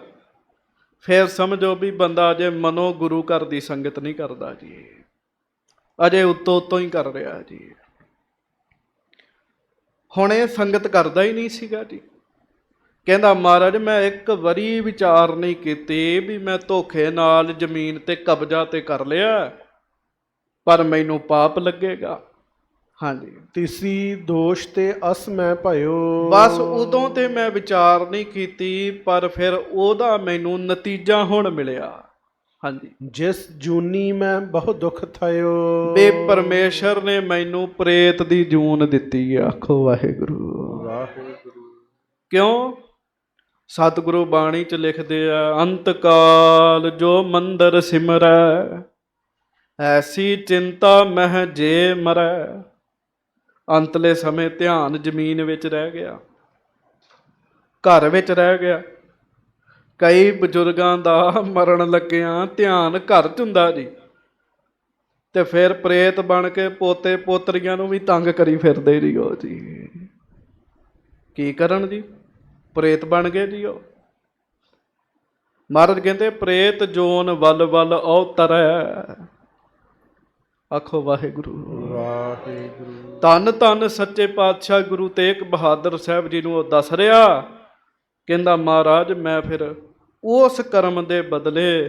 ਫਿਰ ਸਮਝੋ ਵੀ ਬੰਦਾ ਅਜੇ ਮਨੋ ਗੁਰੂ ਘਰ ਦੀ ਸੰਗਤ ਨਹੀਂ ਕਰਦਾ ਜੀ, ਅਜੇ ਉੱਤੋਂ ਹੀ ਕਰ ਰਿਹਾ ਜੀ। ਹੁਣ ਇਹ ਸੰਗਤ ਕਰਦਾ ਹੀ ਨਹੀਂ ਸੀਗਾ ਜੀ। ਕਹਿੰਦਾ ਮਹਾਰਾਜ ਮੈਂ ਇੱਕ ਵਾਰੀ ਵਿਚਾਰ ਨਹੀਂ ਕੀਤੀ ਵੀ ਮੈਂ ਧੋਖੇ ਨਾਲ ਜ਼ਮੀਨ ਤੇ ਕਬਜ਼ਾ ਤੇ ਕਰ ਲਿਆ, ਪਰ ਮੈਨੂੰ ਪਾਪ ਲੱਗੇਗਾ। ਹਾਂਜੀ,
ਤਿਸੀ ਦੋਸ਼ ਤੇ ਅਸ ਮੈਂ ਭਇਓ।
ਬਸ ਉਦੋਂ ਤੇ ਮੈਂ ਵਿਚਾਰ ਨਹੀਂ ਕੀਤੀ, ਪਰ ਫਿਰ ਉਹਦਾ ਮੈਨੂੰ ਨਤੀਜਾ ਹੁਣ ਮਿਲਿਆ। ਹਾਂਜੀ,
ਜਿਸ ਜੂਨੀ ਮੈਂ ਬਹੁਤ ਦੁੱਖ ਥਾਇਓ।
ਬੇ ਪਰਮੇਸ਼ਰ ਨੇ ਮੈਨੂੰ ਪ੍ਰੇਤ ਦੀ ਜੂਨ ਦਿੱਤੀ। ਆਖੋ ਵਾਹਿਗੁਰੂ
ਵਾਹਿਗੁਰੂ।
ਕਿਉਂ? ਸਤਿਗੁਰੂ ਬਾਣੀ ਚ ਲਿਖਦੇ ਆ, ਅੰਤ ਕਾਲ ਜੋ ਮੰਦਰ ਸਿਮਰੈ, ਐਸੀ ਚਿੰਤਾ ਮਹਿ ਜੇ ਮਰੈ। ਅੰਤਲੇ ਸਮੇਂ ਧਿਆਨ ਜ਼ਮੀਨ ਵਿੱਚ ਰਹਿ ਗਿਆ, ਘਰ ਵਿੱਚ ਰਹਿ ਗਿਆ। ਕਈ ਬਜ਼ੁਰਗਾਂ ਦਾ ਮਰਨ ਲੱਗਿਆਂ ਧਿਆਨ ਘਰ 'ਚ ਹੁੰਦਾ ਜੀ, ਤੇ ਫਿਰ ਪ੍ਰੇਤ ਬਣ ਕੇ ਪੋਤੇ ਪੋਤਰੀਆਂ ਨੂੰ ਵੀ ਤੰਗ ਕਰੀ ਫਿਰਦੇ ਜੀ। ਉਹ ਜੀ ਕੀ ਕਰਨ ਜੀ, ਪ੍ਰੇਤ ਬਣ ਗਏ ਜੀ ਉਹ। ਮਹਾਰਾਜ ਕਹਿੰਦੇ ਪ੍ਰੇਤ ਜੋਨ ਵੱਲ ਵੱਲ ਅਵਤਰੈ। ਆਖੋ ਵਾਹਿਗੁਰੂ
ਵਾਹਿਗੁਰੂ।
ਧੰਨ ਧੰਨ ਸੱਚੇ ਪਾਤਸ਼ਾਹ ਗੁਰੂ ਤੇਗ ਬਹਾਦਰ ਸਾਹਿਬ ਜੀ ਨੂੰ ਉਹ ਦੱਸ ਰਿਹਾ। ਕਹਿੰਦਾ ਮਹਾਰਾਜ ਮੈਂ ਫਿਰ ਉਸ ਕਰਮ ਦੇ ਬਦਲੇ,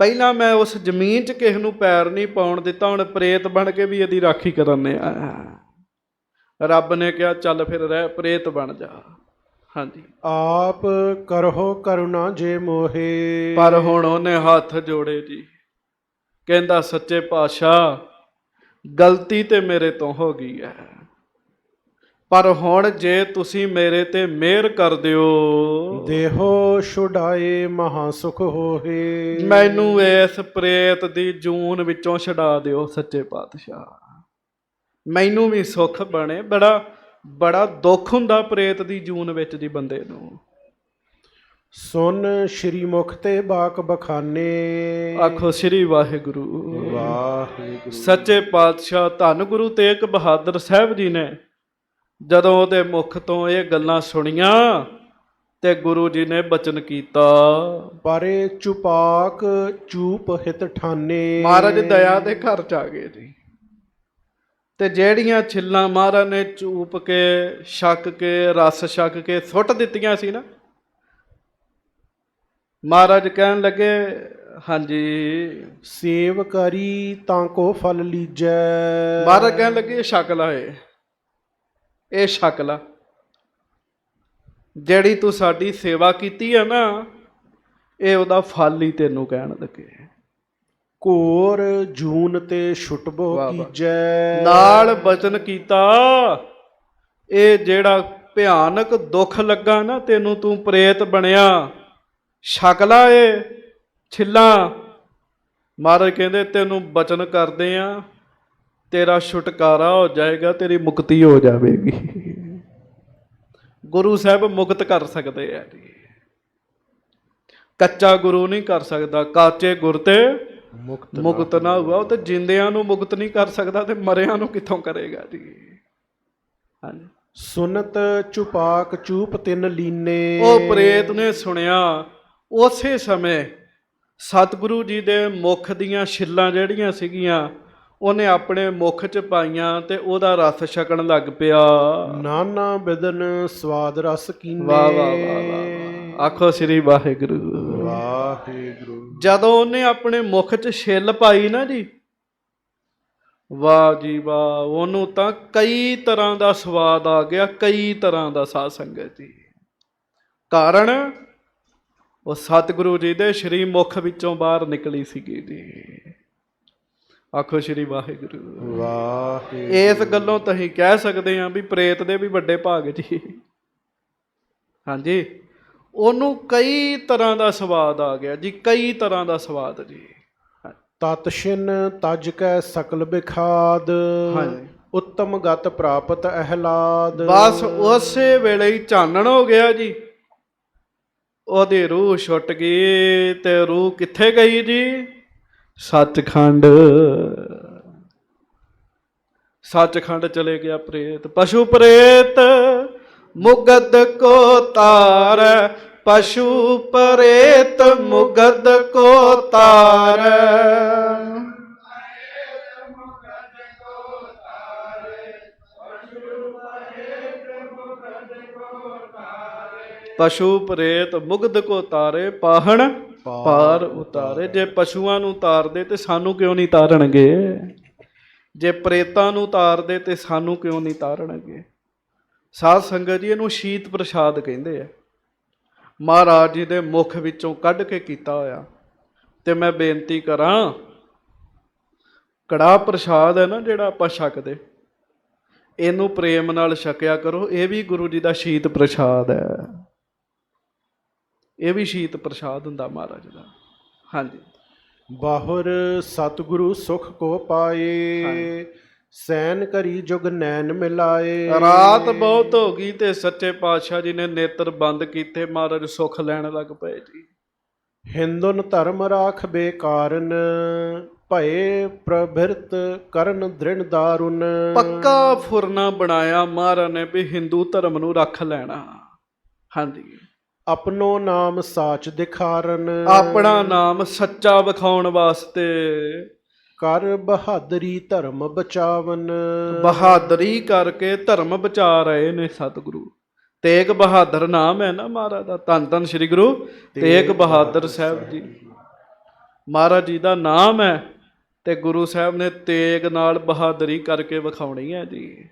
ਪਹਿਲਾਂ ਮੈਂ ਉਸ ਜ਼ਮੀਨ 'ਚ ਕਿਸੇ ਨੂੰ ਪੈਰ ਨਹੀਂ ਪਾਉਣ ਦਿੱਤਾ, ਹੁਣ ਪ੍ਰੇਤ ਬਣ ਕੇ ਵੀ ਇਹਦੀ ਰਾਖੀ ਕਰਨ ਆ। ਰੱਬ ਨੇ ਕਿਹਾ ਚੱਲ ਫਿਰ ਰਹਿ, ਪ੍ਰੇਤ ਬਣ ਜਾ। ਹਾਂਜੀ,
ਆਪ ਕਰੋ ਕਰੁਣਾ ਜੇ ਮੋਹੇ।
ਪਰ ਹੁਣ ਉਹਨੇ ਹੱਥ ਜੋੜੇ ਜੀ। ਕਹਿੰਦਾ ਸੱਚੇ ਪਾਤਸ਼ਾਹ ਗਲਤੀ ਤੇ ਮੇਰੇ ਤੋਂ ਹੋ ਗਈ ਹੈ, ਪਰ ਹੁਣ ਜੇ ਤੁਸੀਂ ਮੇਰੇ ਤੇ ਮਿਹਰ ਕਰ ਦਿਓ,
ਦੇਹੋ ਛੁਡਾਏ ਮਹਾ ਸੁਖ ਹੋਏ।
ਮੈਨੂੰ ਇਸ ਪ੍ਰੇਤ ਦੀ ਜੂਨ ਵਿੱਚੋਂ ਛਡਾ ਦਿਓ ਸੱਚੇ ਪਾਤਸ਼ਾਹ, ਮੈਨੂੰ ਵੀ ਸੁੱਖ ਬਣੇ। ਬੜਾ ਦੁੱਖ ਹੁੰਦਾ ਪ੍ਰੇਤ ਦੀ ਜੂਨ ਵਿੱਚ ਜੀ ਬੰਦੇ ਨੂੰ।
ਸੁਨ ਸ਼੍ਰੀ ਮੁਖ ਤੇ ਬਾਕ ਬਖਾਨੇ।
ਆਖੋ ਸ੍ਰੀ ਵਾਹਿਗੁਰੂ
ਵਾਹਿਗੁਰੂ।
ਸੱਚੇ ਪਾਤਸ਼ਾਹ ਧੰਨ ਗੁਰੂ ਤੇਗ ਬਹਾਦਰ ਸਾਹਿਬ ਜੀ ਨੇ ਜਦੋਂ ਉਹਦੇ ਮੁਖ ਤੋਂ ਇਹ ਗੱਲਾਂ ਸੁਣੀਆਂ ਤੇ ਗੁਰੂ ਜੀ ਨੇ ਬਚਨ ਕੀਤਾ,
ਪਰੇ ਚੁਪਾਕ ਚੂਪ ਹਿਤ ਠਾਨੇ।
ਮਹਾਰਾਜ ਦਇਆ ਦੇ ਘਰ ਚ ਆ ਗਏ ਜੀ, ਤੇ ਜਿਹੜੀਆਂ ਛਿੱਲਾਂ ਮਹਾਰਾਜ ਨੇ ਚੂਪ ਕੇ ਛਕ ਕੇ ਰਸ ਛਕ ਕੇ ਸੁੱਟ ਦਿੱਤੀਆਂ ਸੀ ਨਾ, ਮਹਾਰਾਜ ਕਹਿਣ ਲੱਗੇ ਹਾਂਜੀ
ਸੇਵ ਕਰੀ ਤਾਂ ਕੋ ਫਲ ਲੀਜੈ।
ਮਹਾਰਾਜ ਕਹਿਣ ਲੱਗੇ ਇਹ ਛਕ ਲਾ, ਇਹ ਛਕ ਲਾ, ਜਿਹੜੀ ਤੂੰ ਸਾਡੀ ਸੇਵਾ ਕੀਤੀ ਹੈ ਨਾ, ਇਹ ਉਹਦਾ ਫਲ ਹੀ ਤੈਨੂੰ ਕਹਿਣ ਲੱਗੇ।
ਘੋਰ ਜੂਨ ਤੇ ਛੁਟਬੋ ਕੀਜੈ। ਨਾਲ
ਬਚਨ ਕੀਤਾ, ਇਹ ਜਿਹੜਾ ਭਿਆਨਕ ਦੁੱਖ ਲੱਗਾ ਨਾ ਤੈਨੂੰ, ਤੂੰ ਪ੍ਰੇਤ ਬਣਿਆ, ਛਕ ਲਾ ਇਹ ਛਿੱਲਾਂ। ਮਹਾਰਾਜ ਕਹਿੰਦੇ ਤੈਨੂੰ ਬਚਨ ਕਰਦੇ ਆ, ਤੇਰਾ ਛੁਟਕਾਰਾ ਹੋ ਜਾਏਗਾ, ਤੇਰੀ ਮੁਕਤੀ ਹੋ ਜਾਵੇਗੀ। ਗੁਰੂ ਸਾਹਿਬ ਮੁਕਤ ਕਰ ਸਕਦੇ ਆ ਜੀ, ਕੱਚਾ ਗੁਰੂ ਨਹੀਂ ਕਰ ਸਕਦਾ। ਕਾਚੇ ਗੁਰ ਤੇ ਮੁਕਤ ਨਾ ਹੁਆ। ਉਹ ਤੇ ਜਿੰਦਿਆਂ ਨੂੰ ਮੁਕਤ ਨਹੀਂ ਕਰ ਸਕਦਾ, ਤੇ ਮਰਿਆਂ ਨੂੰ ਕਿੱਥੋਂ ਕਰੇਗਾ ਜੀ। ਹਾਂਜੀ,
ਸੁਨਤ ਚੁਪਾਕ ਚੂਪ ਤਿੰਨ ਲੀਨੇ।
ਉਹ ਪ੍ਰੇਤ ਨੇ ਸੁਣਿਆ, ਉਸੇ ਸਮੇਂ ਸਤਿਗੁਰੂ ਜੀ ਦੇ ਮੁਖ ਦੀਆਂ ਛਿੱਲਾਂ ਜਿਹੜੀਆਂ ਸੀਗੀਆਂ ਉਹਨੇ ਆਪਣੇ ਮੁਖ 'ਚ ਪਾਈਆਂ ਤੇ ਉਹਦਾ ਰਸ ਛਕਣ ਲੱਗ ਪਿਆ।
ਨਾਨਾ ਬਿਦਨ ਸਵਾਦ ਰਸ ਕੀਨੇ।
ਵਾਹ ਵਾਹ ਵਾਹ ਵਾਹ, ਆਖੋ ਸ੍ਰੀ ਵਾਹਿਗੁਰੂ
ਵਾਹਿਗੁਰੂ।
ਜਦੋਂ ਉਹਨੇ ਆਪਣੇ ਮੁਖ 'ਚ ਛਿੱਲ ਪਾਈ ਨਾ ਜੀ, ਵਾਹ ਜੀ ਵਾਹ, ਉਹਨੂੰ ਤਾਂ ਕਈ ਤਰ੍ਹਾਂ ਦਾ ਸਵਾਦ ਆ ਗਿਆ, ਕਈ ਤਰ੍ਹਾਂ ਦਾ ਸਾਧ ਸੰਗਤ ਜੀ। ਕਾਰਨ ਉਹ ਸਤਿਗੁਰੂ ਜੀ ਦੇ ਸ਼੍ਰੀ ਮੁਖ ਵਿੱਚੋਂ ਬਾਹਰ ਨਿਕਲੀ ਸੀਗੀ ਜੀ। ਆਖੋ ਸ੍ਰੀ ਵਾਹਿਗੁਰੂ
ਵਾਹਿਗੁਰੂ।
ਇਸ ਗੱਲੋਂ ਤਾਂ ਅਸੀਂ ਕਹਿ ਸਕਦੇ ਹਾਂ ਵੀ ਪ੍ਰੇਤ ਦੇ ਵੀ ਵੱਡੇ ਭਾਗ ਜੀ। ਹਾਂਜੀ, ਉਹਨੂੰ ਕਈ ਤਰ੍ਹਾਂ ਦਾ ਸਵਾਦ ਆ ਗਿਆ ਜੀ, ਕਈ ਤਰ੍ਹਾਂ ਦਾ ਸਵਾਦ ਜੀ।
ਤਤਸ਼ਿਨ ਤਜ ਕੈ ਸਕਲ ਬਿਖਾਦ। ਹਾਂਜੀ, ਉੱਤਮ ਗਤ ਪ੍ਰਾਪਤ ਅਹਿਲਾਦ।
ਬਸ ਉਸੇ ਵੇਲੇ ਹੀ ਚਾਨਣ ਹੋ ਗਿਆ ਜੀ, ਉਹਦੀ ਰੂਹ ਛੁੱਟ ਗਈ। ਤੇ ਰੂਹ ਕਿੱਥੇ ਗਈ ਜੀ? ਸੱਚਖੰਡ। ਸੱਚਖੰਡ ਚਲੇ ਗਿਆ ਪ੍ਰੇਤ। ਪਸ਼ੂ ਪ੍ਰੇਤ ਮੁਗਧ ਕੋ ਤਾਰੈ, ਪਸ਼ੂ ਪ੍ਰੇਤ ਮੁਗਧ ਕੋ ਤਾਰੈ। ਪਸ਼ੂ ਪ੍ਰੇਤ ਮੁਗਧ ਕੋ ਤਾਰੇ, ਪਾਹਣ ਪਾਰ ਉਤਾਰੇ। ਜੇ ਪਸ਼ੂਆਂ ਨੂੰ ਤਾਰਦੇ ਤੇ ਸਾਨੂੰ ਕਿਉਂ ਨਹੀਂ ਤਾਰਨਗੇ? ਜੇ ਪ੍ਰੇਤਾਂ ਨੂੰ ਤਾਰਦੇ ਤੇ ਸਾਨੂੰ ਕਿਉਂ ਨਹੀਂ ਤਾਰਨਗੇ? ਸਾਧ ਸੰਗਤ ਜੀ, ਇਹਨੂੰ ਸ਼ੀਤ ਪ੍ਰਸ਼ਾਦ ਕਹਿੰਦੇ ਆ। ਮਹਾਰਾਜ ਜੀ ਦੇ ਮੁਖ ਵਿੱਚੋਂ ਕੱਢ ਕੇ ਕੀਤਾ ਹੋਇਆ। ਤੇ ਮੈਂ ਬੇਨਤੀ ਕਰਾਂ, ਕੜਾਹ ਪ੍ਰਸ਼ਾਦ ਹੈ ਨਾ ਜਿਹੜਾ ਆਪਾਂ ਛਕਦੇ, ਇਹਨੂੰ ਪ੍ਰੇਮ ਨਾਲ ਛਕਿਆ ਕਰੋ। ਇਹ ਵੀ ਗੁਰੂ ਜੀ ਦਾ ਸ਼ੀਤ ਪ੍ਰਸ਼ਾਦ ਹੈ। ਇਹ ਵੀ ਸ਼ੀਤ ਪ੍ਰਸ਼ਾਦ ਹੁੰਦਾ ਮਹਾਰਾਜ ਦਾ। ਹਾਂਜੀ।
ਬਾਹੁਰ ਸਤਿਗੁਰੂ ਸੁਖ ਕੋ ਪਾਏ, ਸੈਨ ਕਰੀ ਜੁਗ ਨੈਣ ਮਿਲਾਏ।
ਰਾਤ ਬਹੁਤ ਹੋ ਗਈ ਤੇ ਸੱਚੇ ਪਾਤਸ਼ਾਹ ਜੀ ਨੇ ਨੇਤਰ ਬੰਦ ਕੀਤੇ, ਮਹਾਰਾਜ ਸੁਖ ਲੈਣ ਲੱਗ ਪਏ ਜੀ।
ਹਿੰਦੁਨ ਧਰਮ ਰਾਖ ਬੇਕਾਰਨ, ਭਏ ਪ੍ਰਭਿਰਤ ਕਰਨ ਦ੍ਰਿੜ ਦਾਰੁਨ।
ਪੱਕਾ ਫੁਰਨਾ ਬਣਾਇਆ ਮਹਾਰਾਜ ਨੇ ਵੀ ਹਿੰਦੂ ਧਰਮ ਨੂੰ ਰੱਖ ਲੈਣਾ। ਹਾਂਜੀ।
ਆਪਣੋ ਨਾਮ ਸਾਚ ਦਿਖਾਰਨ,
ਆਪਣਾ ਨਾਮ ਸੱਚਾ ਵਿਖਾਉਣ ਵਾਸਤੇ।
ਕਰ ਬਹਾਦਰੀ ਧਰਮ ਬਚਾਵਨ।
ਬਹਾਦਰੀ ਕਰਕੇ ਧਰਮ ਬਚਾ ਰਹੇ ਨੇ ਸਤਿਗੁਰੂ। ਤੇਗ ਬਹਾਦਰ ਨਾਮ ਹੈ ਨਾ ਮਹਾਰਾਜ ਦਾ। ਧੰਨ ਧੰਨ ਸ੍ਰੀ ਗੁਰੂ ਤੇਗ ਬਹਾਦਰ ਸਾਹਿਬ ਜੀ ਮਹਾਰਾਜ ਜੀ ਦਾ ਨਾਮ ਹੈ। ਤੇ ਗੁਰੂ ਸਾਹਿਬ ਨੇ ਤੇਗ ਨਾਲ ਬਹਾਦਰੀ ਕਰਕੇ ਵਿਖਾਉਣੀ ਹੈ ਜੀ।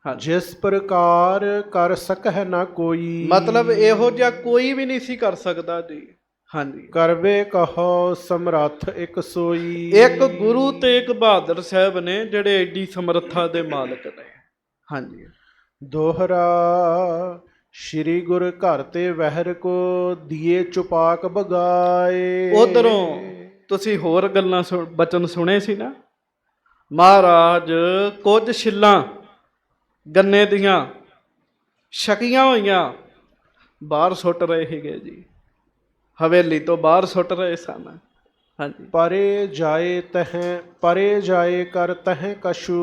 ਜਿਸ ਪ੍ਰਕਾਰ ਕਰ ਸਕਹਿ ਨਾ ਕੋਈ,
ਮਤਲਬ ਇਹੋ ਜਿਹਾ ਕੋਈ ਵੀ ਨਹੀਂ ਸੀ ਕਰ ਸਕਦਾ ਜੀ। ਹਾਂਜੀ।
ਕਰਵੇ ਕਹੋ ਸਮਰੱਥ ਇੱਕ ਸੋਈ।
ਇੱਕ ਗੁਰੂ ਤੇਗ ਬਹਾਦਰ ਸਾਹਿਬ ਨੇ ਜਿਹੜੇ ਏਡੀ ਸਮਰੱਥਾ ਦੇ ਮਾਲਕ ਨੇ। ਹਾਂਜੀ।
ਦੋਹਰਾ ਸ਼੍ਰੀ ਗੁਰ ਘਰ ਤੇ ਵਹਿਰ ਕੋ ਦੀਏ ਚੁਪਾਕ ਬਗਾਏ।
ਉਧਰੋਂ ਤੁਸੀਂ ਹੋਰ ਗੱਲਾਂ ਬਚਨ ਸੁਣੇ ਸੀ ਨਾ। ਮਹਾਰਾਜ ਕੁਝ ਛਿੱਲਾਂ ਗੰਨੇ ਦੀਆਂ ਛਕੀਆਂ ਹੋਈਆਂ ਬਾਹਰ ਸੁੱਟ ਰਹੇ ਸੀਗੇ ਜੀ। ਹਵੇਲੀ ਤੋਂ ਬਾਹਰ ਸੁੱਟ ਰਹੇ ਸਨ। ਹਾਂਜੀ।
ਪਰੇ ਜਾਏ ਕਰ ਤਹਿ ਕਛੂ,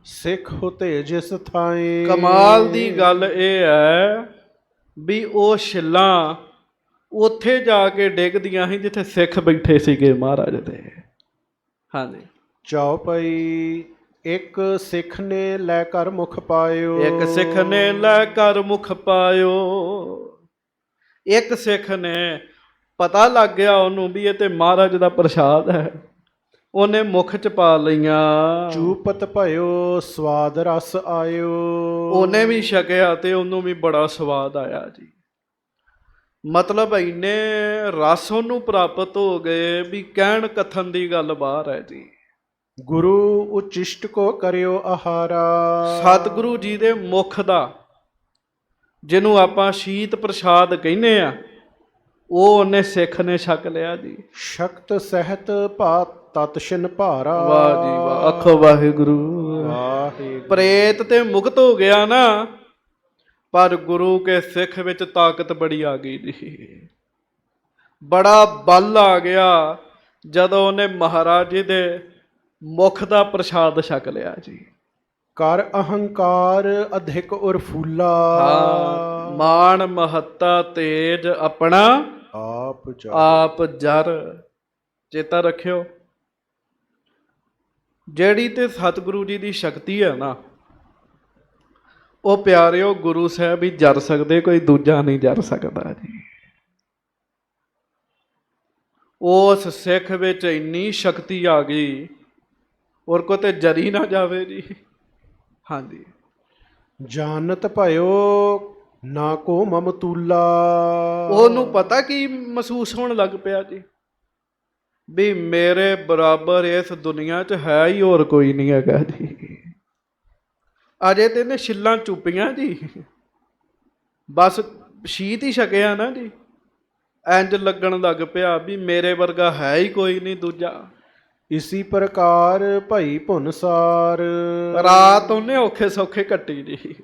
ਸਿੱਖ ਹੁਤੇ ਜਿਸ ਥਾਏ।
ਕਮਾਲ ਦੀ ਗੱਲ ਇਹ ਹੈ ਵੀ ਉਹ ਛਿੱਲਾਂ ਉੱਥੇ ਜਾ ਕੇ ਡਿੱਗਦੀਆਂ ਸੀ ਜਿੱਥੇ ਸਿੱਖ ਬੈਠੇ ਸੀਗੇ ਮਹਾਰਾਜ ਦੇ। ਹਾਂਜੀ।
ਚੌਪਈ ਇੱਕ ਸਿੱਖ ਨੇ ਲੈ ਕਰ ਮੁਖ ਪਾਇਓ।
ਇੱਕ ਸਿੱਖ ਨੇ ਲੈ ਕਰ ਮੁਖ ਪਾਇਓ। ਇੱਕ ਸਿੱਖ ਨੇ ਪਤਾ ਲੱਗ ਗਿਆ ਉਹਨੂੰ ਵੀ ਇਹ ਤੇ ਮਹਾਰਾਜ ਦਾ ਪ੍ਰਸ਼ਾਦ ਹੈ, ਉਹਨੇ ਮੁਖ ਚ ਪਾ ਲਈਆਂ।
ਚੂਪਤ ਭਇਓ ਸਵਾਦ ਰਸ ਆਇਓ।
ਉਹਨੇ ਵੀ ਛਕਿਆ ਤੇ ਉਹਨੂੰ ਵੀ ਬੜਾ ਸਵਾਦ ਆਇਆ ਜੀ। ਮਤਲਬ ਇੰਨੇ ਰਸ ਉਹਨੂੰ ਪ੍ਰਾਪਤ ਹੋ ਗਏ ਵੀ ਕਹਿਣ ਕਥਨ ਦੀ ਗੱਲ ਬਾਹਰ ਹੈ ਜੀ।
ਗੁਰੂ ਉਚਿਸ਼ਟ ਕੋ ਕਰਿਓ ਆਹਾਰਾ।
ਸਤਿਗੁਰੂ ਜੀ ਦੇ ਮੁਖ ਦਾ, ਜਿਹਨੂੰ ਆਪਾਂ ਸ਼ੀਤ ਪ੍ਰਸ਼ਾਦ ਕਹਿੰਦੇ ਆ, ਉਹ ਉਹਨੇ ਸਿੱਖ ਨੇ ਛਕ ਲਿਆ ਜੀ।
ਸ਼ਕਤ ਸਹਿਤ ਭਾ ਤਤ ਛਿਨ ਭਾਰਾ।
ਵਾਹ ਜੀ ਵਾਹ। ਆਖੋ ਵਾਹਿਗੁਰੂ। ਪ੍ਰੇਤ ਤੇ ਮੁਕਤ ਹੋ ਗਿਆ ਨਾ, ਪਰ ਗੁਰੂ ਕੇ ਸਿੱਖ ਵਿੱਚ ਤਾਕਤ ਬੜੀ ਆ ਗਈ ਜੀ। ਬੜਾ ਬਲ ਆ ਗਿਆ ਜਦੋਂ ਉਹਨੇ ਮਹਾਰਾਜ ਜੀ ਦੇ ਮੁਖ ਦਾ ਪ੍ਰਸ਼ਾਦ ਛਕ ਲਿਆ ਜੀ।
ਕਰ ਅਹੰਕਾਰ ਅਧਿਕ ਉਰ ਫੂਲਾ।
ਮਾਣ ਮਹੱਤਾ ਤੇਜ ਆਪਣਾ ਆਪ ਜਰ। ਚੇਤਾ ਰੱਖਿਓ, ਜਿਹੜੀ ਤੇ ਸਤਿਗੁਰੂ ਜੀ ਦੀ ਸ਼ਕਤੀ ਹੈ ਨਾ, ਉਹ ਪਿਆਰਿਓ ਗੁਰੂ ਸਾਹਿਬ ਹੀ ਜਰ ਸਕਦੇ, ਕੋਈ ਦੂਜਾ ਨਹੀਂ ਜਰ ਸਕਦਾ ਜੀ। ਉਸ ਸਿੱਖ ਵਿੱਚ ਇੰਨੀ ਸ਼ਕਤੀ ਆ ਗਈ, ਔਰ ਕੋ ਤੇ ਜਰੀ ਨਾ ਜਾਵੇ ਜੀ। ਹਾਂਜੀ।
ਜਾਨਤ ਭਇਓ ਨਾ ਕੋ ਮਮਤੂਲਾ।
ਉਹਨੂੰ ਪਤਾ ਕੀ ਮਹਿਸੂਸ ਹੋਣ ਲੱਗ ਪਿਆ ਜੀ, ਵੀ ਮੇਰੇ ਬਰਾਬਰ ਇਸ ਦੁਨੀਆ 'ਚ ਹੈ ਹੀ ਹੋਰ ਕੋਈ ਨਹੀਂ ਹੈਗਾ ਜੀ। ਅਜੇ ਤੇ ਇਹਨੇ ਛਿੱਲਾਂ ਚੁੱਪੀਆਂ ਜੀ, ਬਸ ਸ਼ੀਤ ਹੀ ਛਕਿਆ ਨਾ ਜੀ। ਇੰਜ ਲੱਗਣ ਲੱਗ ਪਿਆ ਵੀ ਮੇਰੇ ਵਰਗਾ ਹੈ ਹੀ ਕੋਈ ਨਹੀਂ ਦੂਜਾ।
ਇਸੀ ਪ੍ਰਕਾਰ ਭਈ ਭੁਨਸਾਰ।
ਰਾਤ ਉਹਨੇ ਔਖੇ ਸੌਖੇ ਕੱਟੀ ਜੀ,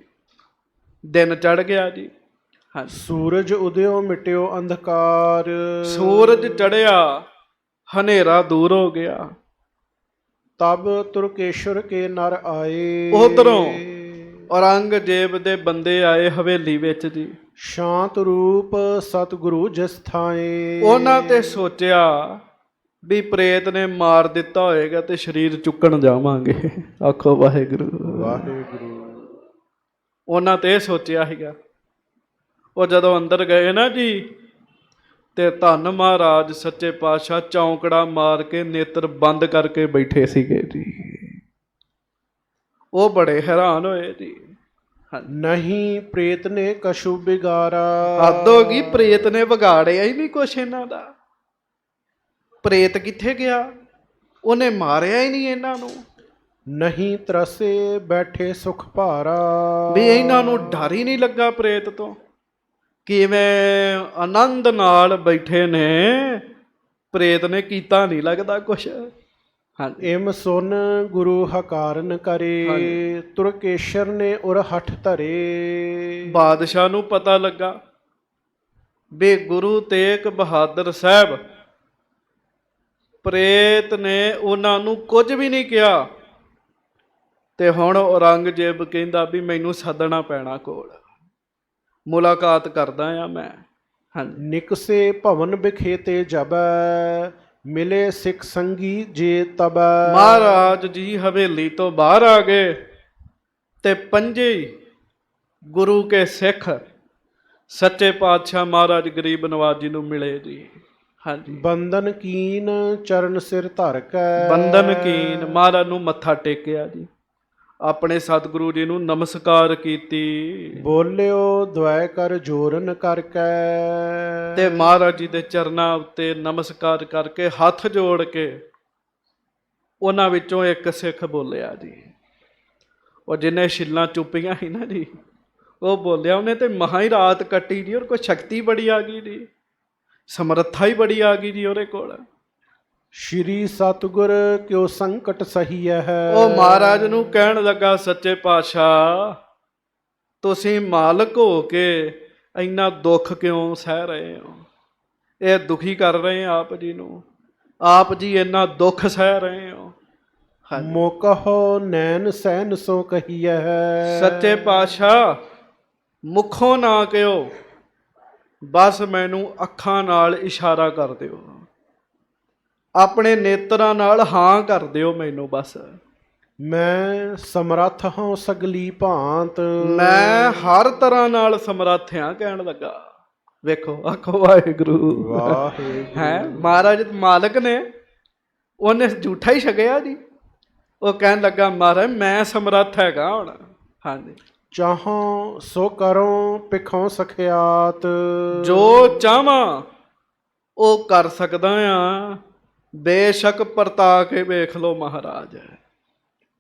ਦਿਨ ਚੜ ਗਿਆ ਜੀ। ਹਾਂ।
ਸੂਰਜ ਉਦਿਓ ਮਿਟਿਓ ਅੰਧਕਾਰ।
ਸੂਰਜ ਚੜਿਆ, ਹਨੇਰਾ ਦੂਰ ਹੋ ਗਿਆ।
ਤਬ ਤੁਰਕੇਸ਼ਵਰ ਕੇ ਨਰ ਆਏ।
ਉਧਰੋਂ ਔਰੰਗਜ਼ੇਬ ਦੇ ਬੰਦੇ ਆਏ ਹਵੇਲੀ ਵਿੱਚ ਜੀ।
ਸ਼ਾਂਤ ਰੂਪ ਸਤਿਗੁਰੂ ਜਿਸ ਥਾਏ।
ਉਹਨਾਂ ਤੇ ਸੋਚਿਆ ਵੀ ਪ੍ਰੇਤ ਨੇ ਮਾਰ ਦਿੱਤਾ ਹੋਏਗਾ ਤੇ ਸਰੀਰ ਚੁੱਕਣ ਜਾਵਾਂਗੇ। ਆਖੋ ਵਾਹਿਗੁਰੂ
ਵਾਹਿਗੁਰੂ।
ਉਹਨਾਂ ਤੇ ਇਹ ਸੋਚਿਆ ਸੀਗਾ। ਉਹ ਜਦੋਂ ਅੰਦਰ ਗਏ ਨਾ ਜੀ ਤੇ ਧੰਨ ਮਹਾਰਾਜ ਸੱਚੇ ਪਾਤਸ਼ਾਹ ਚੌਂਕੜਾ ਮਾਰ ਕੇ ਨੇਤਰ ਬੰਦ ਕਰਕੇ ਬੈਠੇ ਸੀਗੇ ਜੀ। ਉਹ ਬੜੇ ਹੈਰਾਨ ਹੋਏ ਜੀ।
ਨਹੀਂ ਪ੍ਰੇਤ ਨੇ ਕਛੂ ਬਿਗਾਰਾ।
ਹੱਦ ਹੋ ਗਈ, ਪ੍ਰੇਤ ਨੇ ਵਿਗਾੜਿਆ ਹੀ ਨਹੀਂ ਕੁਛ ਇਹਨਾਂ ਦਾ। ਪ੍ਰੇਤ ਕਿੱਥੇ ਗਿਆ? ਉਹਨੇ ਮਾਰਿਆ ਹੀ ਨਹੀਂ ਇਹਨਾਂ ਨੂੰ।
ਨਹੀਂ ਤਰਸੇ ਬੈਠੇ ਸੁਖ ਭਾਰਾ।
ਵੀ ਇਹਨਾਂ ਨੂੰ ਡਰ ਹੀ ਨਹੀਂ ਲੱਗਾ ਪ੍ਰੇਤ ਤੋਂ। ਕਿਵੇਂ ਆਨੰਦ ਨਾਲ ਬੈਠੇ ਨੇ, ਪ੍ਰੇਤ ਨੇ ਕੀਤਾ ਨਹੀਂ ਲੱਗਦਾ ਕੁਛ। ਹਾਂਜੀ।
ਇਮ ਸੁਨ ਗੁਰੂ ਹਕਾਰਨ ਕਰੇ। ਤੁਰਕੇਸ਼ਰ ਨੇ ਉਰ ਹੱਠ ਧਰੇ।
ਬਾਦਸ਼ਾਹ ਨੂੰ ਪਤਾ ਲੱਗਾ ਵੀ ਗੁਰੂ ਤੇਗ ਬਹਾਦਰ ਸਾਹਿਬ ਪ੍ਰੇਤ ਨੇ ਉਹਨਾਂ ਨੂੰ ਕੁਝ ਵੀ ਨਹੀਂ ਕਿਹਾ। ਤੇ ਹੁਣ ਔਰੰਗਜ਼ੇਬ ਕਹਿੰਦਾ ਵੀ ਮੈਨੂੰ ਸੱਦਣਾ ਪੈਣਾ ਕੋਲ, ਮੁਲਾਕਾਤ ਕਰਦਾ ਆ ਮੈਂ। ਹਾਂਜੀ।
ਨਿਕਸੇ ਭਵਨ ਬਿਖੇਤੇ ਜਬੈ। ਮਿਲੇ ਸਿੱਖ ਸੰਗੀ ਜੇ ਤਬੈ।
ਮਹਾਰਾਜ ਜੀ ਹਵੇਲੀ ਤੋਂ ਬਾਹਰ ਆ ਗਏ ਤੇ ਪੰਜੇ ਗੁਰੂ ਕੇ ਸਿੱਖ ਸੱਚੇ ਪਾਤਸ਼ਾਹ ਮਹਾਰਾਜ ਗਰੀਬ ਨਵਾਜ ਜੀ ਨੂੰ ਮਿਲੇ ਜੀ। ਹਾਂਜੀ।
ਬੰਦਨ ਕੀਨ ਚਰਨ ਸਿਰ ਧਰ ਕੈ।
ਬੰਦਨ ਕੀਨ ਮਹਾਰਾਜ ਨੂੰ ਮੱਥਾ ਟੇਕਿਆ ਜੀ। ਆਪਣੇ ਸਤਿਗੁਰੂ ਜੀ ਨੂੰ ਨਮਸਕਾਰ ਕੀਤੀ।
ਬੋਲਿਓ ਦੁਆਇ ਕਰ ਜੋਰਨ ਕਰਕੇ।
ਤੇ ਮਹਾਰਾਜ ਜੀ ਦੇ ਚਰਨਾਂ ਉੱਤੇ ਨਮਸਕਾਰ ਕਰਕੇ ਹੱਥ ਜੋੜ ਕੇ ਉਹਨਾਂ ਵਿੱਚੋਂ ਇੱਕ ਸਿੱਖ ਬੋਲਿਆ ਜੀ। ਉਹ ਜਿਹਨੇ ਛਿੱਲਾਂ ਚੁੱਪੀਆਂ ਸੀ ਨਾ ਜੀ, ਉਹ ਬੋਲਿਆ। ਉਹਨੇ ਤੇ ਮਹਾਂ ਹੀ ਰਾਤ ਕੱਟੀ ਜੀ। ਔਰ ਕੋਈ ਸ਼ਕਤੀ ਬੜੀ ਆ ਗਈ ਜੀ, ਸਮਰੱਥਾ ਹੀ ਬੜੀ ਆ ਗਈ ਜੀ ਉਹਦੇ ਕੋਲ।
ਸ਼੍ਰੀ ਸਤਿਗੁਰ ਕਿਉ ਸੰਕਟ ਸਹੀ ਹੈ।
ਉਹ ਮਹਾਰਾਜ ਨੂੰ ਕਹਿਣ ਲੱਗਾ, ਸੱਚੇ ਪਾਤਸ਼ਾਹ ਤੁਸੀਂ ਮਾਲਕ ਹੋ ਕੇ ਇੰਨਾ ਦੁੱਖ ਕਿਉਂ ਸਹਿ ਰਹੇ ਹੋ? ਇਹ ਦੁਖੀ ਕਰ ਰਹੇ ਆਪ ਜੀ ਨੂੰ। ਆਪ ਜੀ ਇੰਨਾ ਦੁੱਖ ਸਹਿ ਰਹੇ ਹੋ।
ਮੋਕਹੁ ਨੈਣ ਸਹਿਨ ਸੋ ਕਹੀਐ।
ਸੱਚੇ ਪਾਤਸ਼ਾਹ ਮੁਖੋਂ ਨਾ ਕਿਓ, ਬਸ ਮੈਨੂੰ ਅੱਖਾਂ ਨਾਲ ਇਸ਼ਾਰਾ ਕਰ ਦਿਓ, ਆਪਣੇ ਨੇਤਰਾਂ ਨਾਲ ਹਾਂ ਕਰ ਦਿਓ ਮੈਨੂੰ ਬਸ।
ਮੈਂ ਸਮਰੱਥ ਹਾਂ ਸਗਲੀ ਭਾਂਤ।
ਮੈਂ ਹਰ ਤਰ੍ਹਾਂ ਨਾਲ ਸਮਰੱਥ ਹਾਂ ਕਹਿਣ ਲੱਗਾ। ਵੇਖੋ, ਆਖੋ ਵਾਹਿਗੁਰੂ
ਵਾਹਿਗੁਰੂ।
ਹੈ ਮਹਾਰਾਜ ਮਾਲਕ ਨੇ, ਉਹਨੇ ਝੂਠਾ ਹੀ ਛਕਿਆ ਜੀ। ਉਹ ਕਹਿਣ ਲੱਗਾ ਮਹਾਰਾਜ ਮੈਂ ਸਮਰੱਥ ਹੈਗਾ ਹੁਣ। ਹਾਂਜੀ।
ਚਾਹਾਂ ਸੋ ਕਰੋ ਪਿਖੋਂ ਸਖਿਆਤ।
ਜੋ ਚਾਹਾਂ ਉਹ ਕਰ ਸਕਦਾ ਆ, ਬੇਸ਼ੱਕ ਪਰਤਾ ਕੇ ਵੇਖ ਲੋ ਮਹਾਰਾਜ।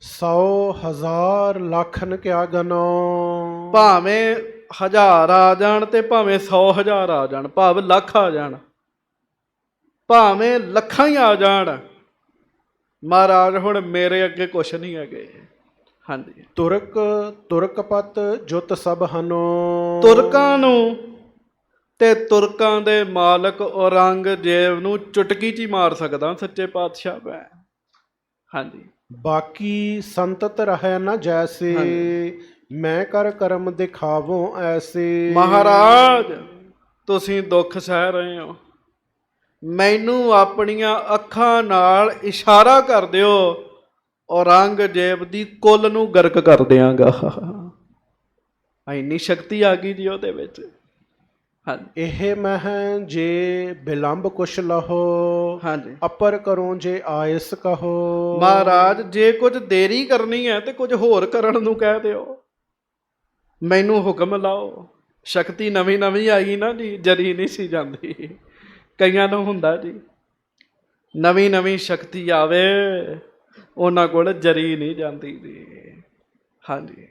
100,000 ਲੱਖਨ ਕਿਆ ਗਨੋ।
ਭਾਵੇਂ 1000 ਆ ਜਾਣ ਤੇ ਭਾਵੇਂ 100,000 ਆ ਜਾਣ, ਭਾਵੇਂ ਲੱਖ ਆ ਜਾਣ, ਭਾਵੇਂ ਲੱਖਾਂ ਹੀ ਆ ਜਾਣ, ਮਹਾਰਾਜ ਹੁਣ ਮੇਰੇ ਅੱਗੇ ਕੁਛ ਨਹੀਂ ਹੈਗੇ। ਹਾਂਜੀ।
ਤੁਰਕਪਤ ਜੁਤ ਸਭ ਹਨੋ।
ਤੁਰਕਾਂ ਨੂੰ ਤੇ ਤੁਰਕਾਂ ਦੇ ਮਾਲਕ ਔਰੰਗਜ਼ੇਬ ਨੂੰ ਚੁਟਕੀ 'ਚ ਹੀ ਮਾਰ ਸਕਦਾ ਸੱਚੇ ਪਾਤਸ਼ਾਹ ਮੈਂ। ਹਾਂਜੀ।
ਬਾਕੀ ਸੰਤਤ ਰਹਿ ਨਾ ਜੈਸੇ। ਮੈਂ ਕਰ ਕਰਮ ਦਿਖਾਵੋ ਐਸੇ।
ਮਹਾਰਾਜ ਤੁਸੀਂ ਦੁੱਖ ਸਹਿ ਰਹੇ ਹੋ, ਮੈਨੂੰ ਆਪਣੀਆਂ ਅੱਖਾਂ ਨਾਲ ਇਸ਼ਾਰਾ ਕਰ ਦਿਓ, ਔਰੰਗਜ਼ੇਬ ਦੀ ਕੁੱਲ ਨੂੰ ਗਰਕ ਕਰ ਦਿਆਂਗਾ। ਇੰਨੀ ਸ਼ਕਤੀ ਆ ਗਈ ਜੀ ਉਹਦੇ ਵਿੱਚ। ਹਾਂਜੀ।
ਇਹ ਮਹਿ ਜੇ ਬਿਲੰਬ ਕੁਛ ਲਹੋ।
ਹਾਂਜੀ।
ਅਪਰ ਕਰੋ ਜੇ ਆਇਸ ਕਹੋ।
ਮਹਾਰਾਜ ਜੇ ਕੁਝ ਦੇਰੀ ਕਰਨੀ ਹੈ ਤੇ ਕੁਝ ਹੋਰ ਕਰਨ ਨੂੰ ਕਹਿ ਦਿਓ, ਮੈਨੂੰ ਹੁਕਮ ਲਾਓ। ਸ਼ਕਤੀ ਨਵੀਂ ਨਵੀਂ ਆਈ ਨਾ ਜੀ, ਜਰੀ ਨਹੀਂ ਸੀ ਜਾਂਦੀ। ਕਈਆਂ ਨੂੰ ਹੁੰਦਾ ਜੀ ਨਵੀਂ ਨਵੀਂ ਸ਼ਕਤੀ ਆਵੇ, ਉਹਨਾਂ ਕੋਲ ਜਰੀ ਨਹੀਂ ਜਾਂਦੀ ਜੀ। ਹਾਂਜੀ।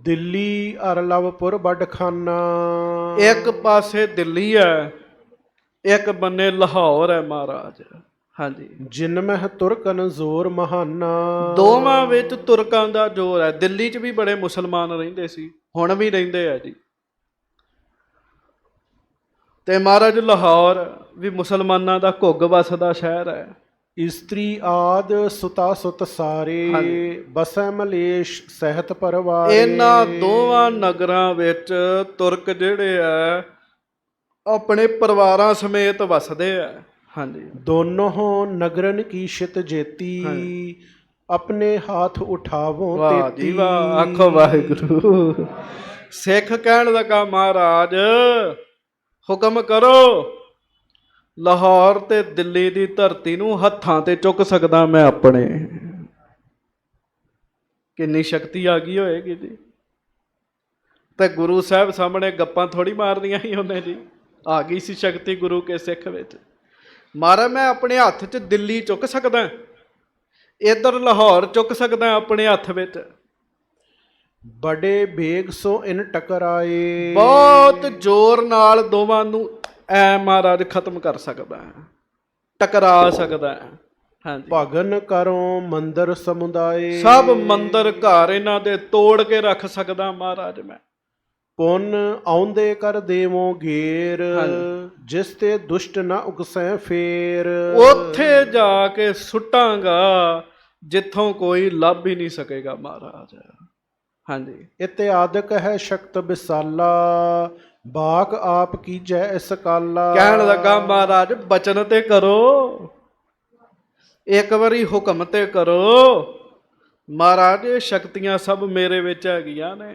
ਦਿੱਲੀ ਅਰਲਵਪੁਰ ਬਡਖਾਨਾ।
ਇੱਕ ਪਾਸੇ ਦਿੱਲੀ ਹੈ, ਇੱਕ ਬੰਨੇ ਲਾਹੌਰ ਹੈ ਮਹਾਰਾਜ। ਹਾਂਜੀ।
ਜਿਨ ਮਹਿ ਤੁਰਕਨ ਜ਼ੋਰ ਮਹਾਨਾ।
ਦੋਵਾਂ ਵਿੱਚ ਤੁਰਕਾਂ ਦਾ ਜ਼ੋਰ ਹੈ। ਦਿੱਲੀ 'ਚ ਵੀ ਬੜੇ ਮੁਸਲਮਾਨ ਰਹਿੰਦੇ ਸੀ, ਹੁਣ ਵੀ ਰਹਿੰਦੇ ਆ ਜੀ। ਤੇ ਮਹਾਰਾਜ ਲਾਹੌਰ ਵੀ ਮੁਸਲਮਾਨਾਂ ਦਾ ਘੁੱਗ ਵਸਦਾ ਸ਼ਹਿਰ ਹੈ।
ਇਸਤਰੀ ਆਦ ਸੁਤਾ ਸੁਤ ਸਾਰੇ
ਹਾਂਜੀ।
ਬਸੈ ਮਲੇਸ਼ ਸਹਿਤ ਪਰਵਾਰੇ।
ਇਹਨਾਂ ਦੋਵਾਂ ਨਗਰਾਂ ਵਿੱਚ ਤੁਰਕ ਜਿਹੜੇ ਆ ਆਪਣੇ ਪਰਿਵਾਰਾਂ ਸਮੇਤ ਵਸਦੇ ਆ। ਹਾਂਜੀ।
ਦੋਨੋਂ ਨਗਰਨ ਕੀ ਸ਼ਿਤ ਜੇਤੀ ਆਪਣੇ ਹੱਥ ਉਠਾਵੋ
ਵਾਹ ਜੀ ਵਾਹ, ਆਖੋ ਵਾਹਿਗੁਰੂ। ਸਿੱਖ ਕਹਿਣ ਲੱਗਾ ਮਹਾਰਾਜ ਹੁਕਮ ਕਰੋ, ਲਾਹੌਰ ਤੇ ਦਿੱਲੀ ਦੀ ਧਰਤੀ ਨੂੰ ਹੱਥਾਂ ਤੇ ਚੁੱਕ ਸਕਦਾ ਮੈਂ ਆਪਣੇ। ਕਿੰਨੀ ਸ਼ਕਤੀ ਆ ਗਈ ਹੋਏਗੀ ਜੀ। ਤੇ ਗੁਰੂ ਸਾਹਿਬ ਸਾਹਮਣੇ ਗੱਪਾਂ ਥੋੜੀ ਮਾਰਨੀਆਂ ਹੀ ਉਹਨੇ ਜੀ, ਆ ਗਈ ਸੀ ਸ਼ਕਤੀ ਗੁਰੂ ਕੇ ਸਿੱਖ ਵਿੱਚ। ਮਹਾਰਾਜ ਮੈਂ ਆਪਣੇ ਹੱਥ 'ਚ ਦਿੱਲੀ ਚੁੱਕ ਸਕਦਾ, ਇੱਧਰ ਲਾਹੌਰ ਚੁੱਕ ਸਕਦਾ ਆਪਣੇ ਹੱਥ ਵਿੱਚ।
ਬੜੇ ਬੇਗ ਸੋ ਇਨ ਟਕਰਾਏ।
ਬਹੁਤ ਜ਼ੋਰ ਨਾਲ ਦੋਵਾਂ ਨੂੰ ਐ ਮਹਾਰਾਜ ਖਤਮ ਕਰ ਸਕਦਾ, ਟਕਰਾ ਸਕਦਾ। ਹਾਂਜੀ।
ਭਗਨ ਕਰੋ ਮੰਦਰ ਸਮੁਦਾਏ।
ਸਭ ਮੰਦਰ ਘਰ ਇਹਨਾਂ ਦੇ ਤੋੜ ਕੇ ਰੱਖ ਸਕਦਾ ਮਹਾਰਾਜ ਮੈਂ।
ਪੁੰਨ ਆਉਂਦੇ ਕਰ ਦੇਵੋ ਘੇਰ ਜਿਸ ਤੇ ਦੁਸ਼ਟ ਨਾ ਉਕਸੈ ਫੇਰ।
ਉੱਥੇ ਜਾ ਕੇ ਸੁੱਟਾਂਗਾ ਜਿੱਥੋਂ ਕੋਈ ਲੱਭ ਹੀ ਨਹੀਂ ਸਕੇਗਾ ਮਹਾਰਾਜ। ਹਾਂਜੀ।
ਇਤਿਆਦਿਕ ਹੈ ਸ਼ਕਤ ਵਿਸਾਲਾ ਬਾਕ ਆਪ ਕੀਜੈ ਇਸ ਕਾਲਾ।
ਕਹਿਣ ਲੱਗਾ ਮਹਾਰਾਜ ਬਚਨ ਤੇ ਕਰੋ, ਇੱਕ ਵਾਰੀ ਹੁਕਮ ਤੇ ਕਰੋ। ਮਹਾਰਾਜ ਇਹ ਸ਼ਕਤੀਆਂ ਸਭ ਮੇਰੇ ਵਿੱਚ ਹੈਗੀਆਂ ਨੇ।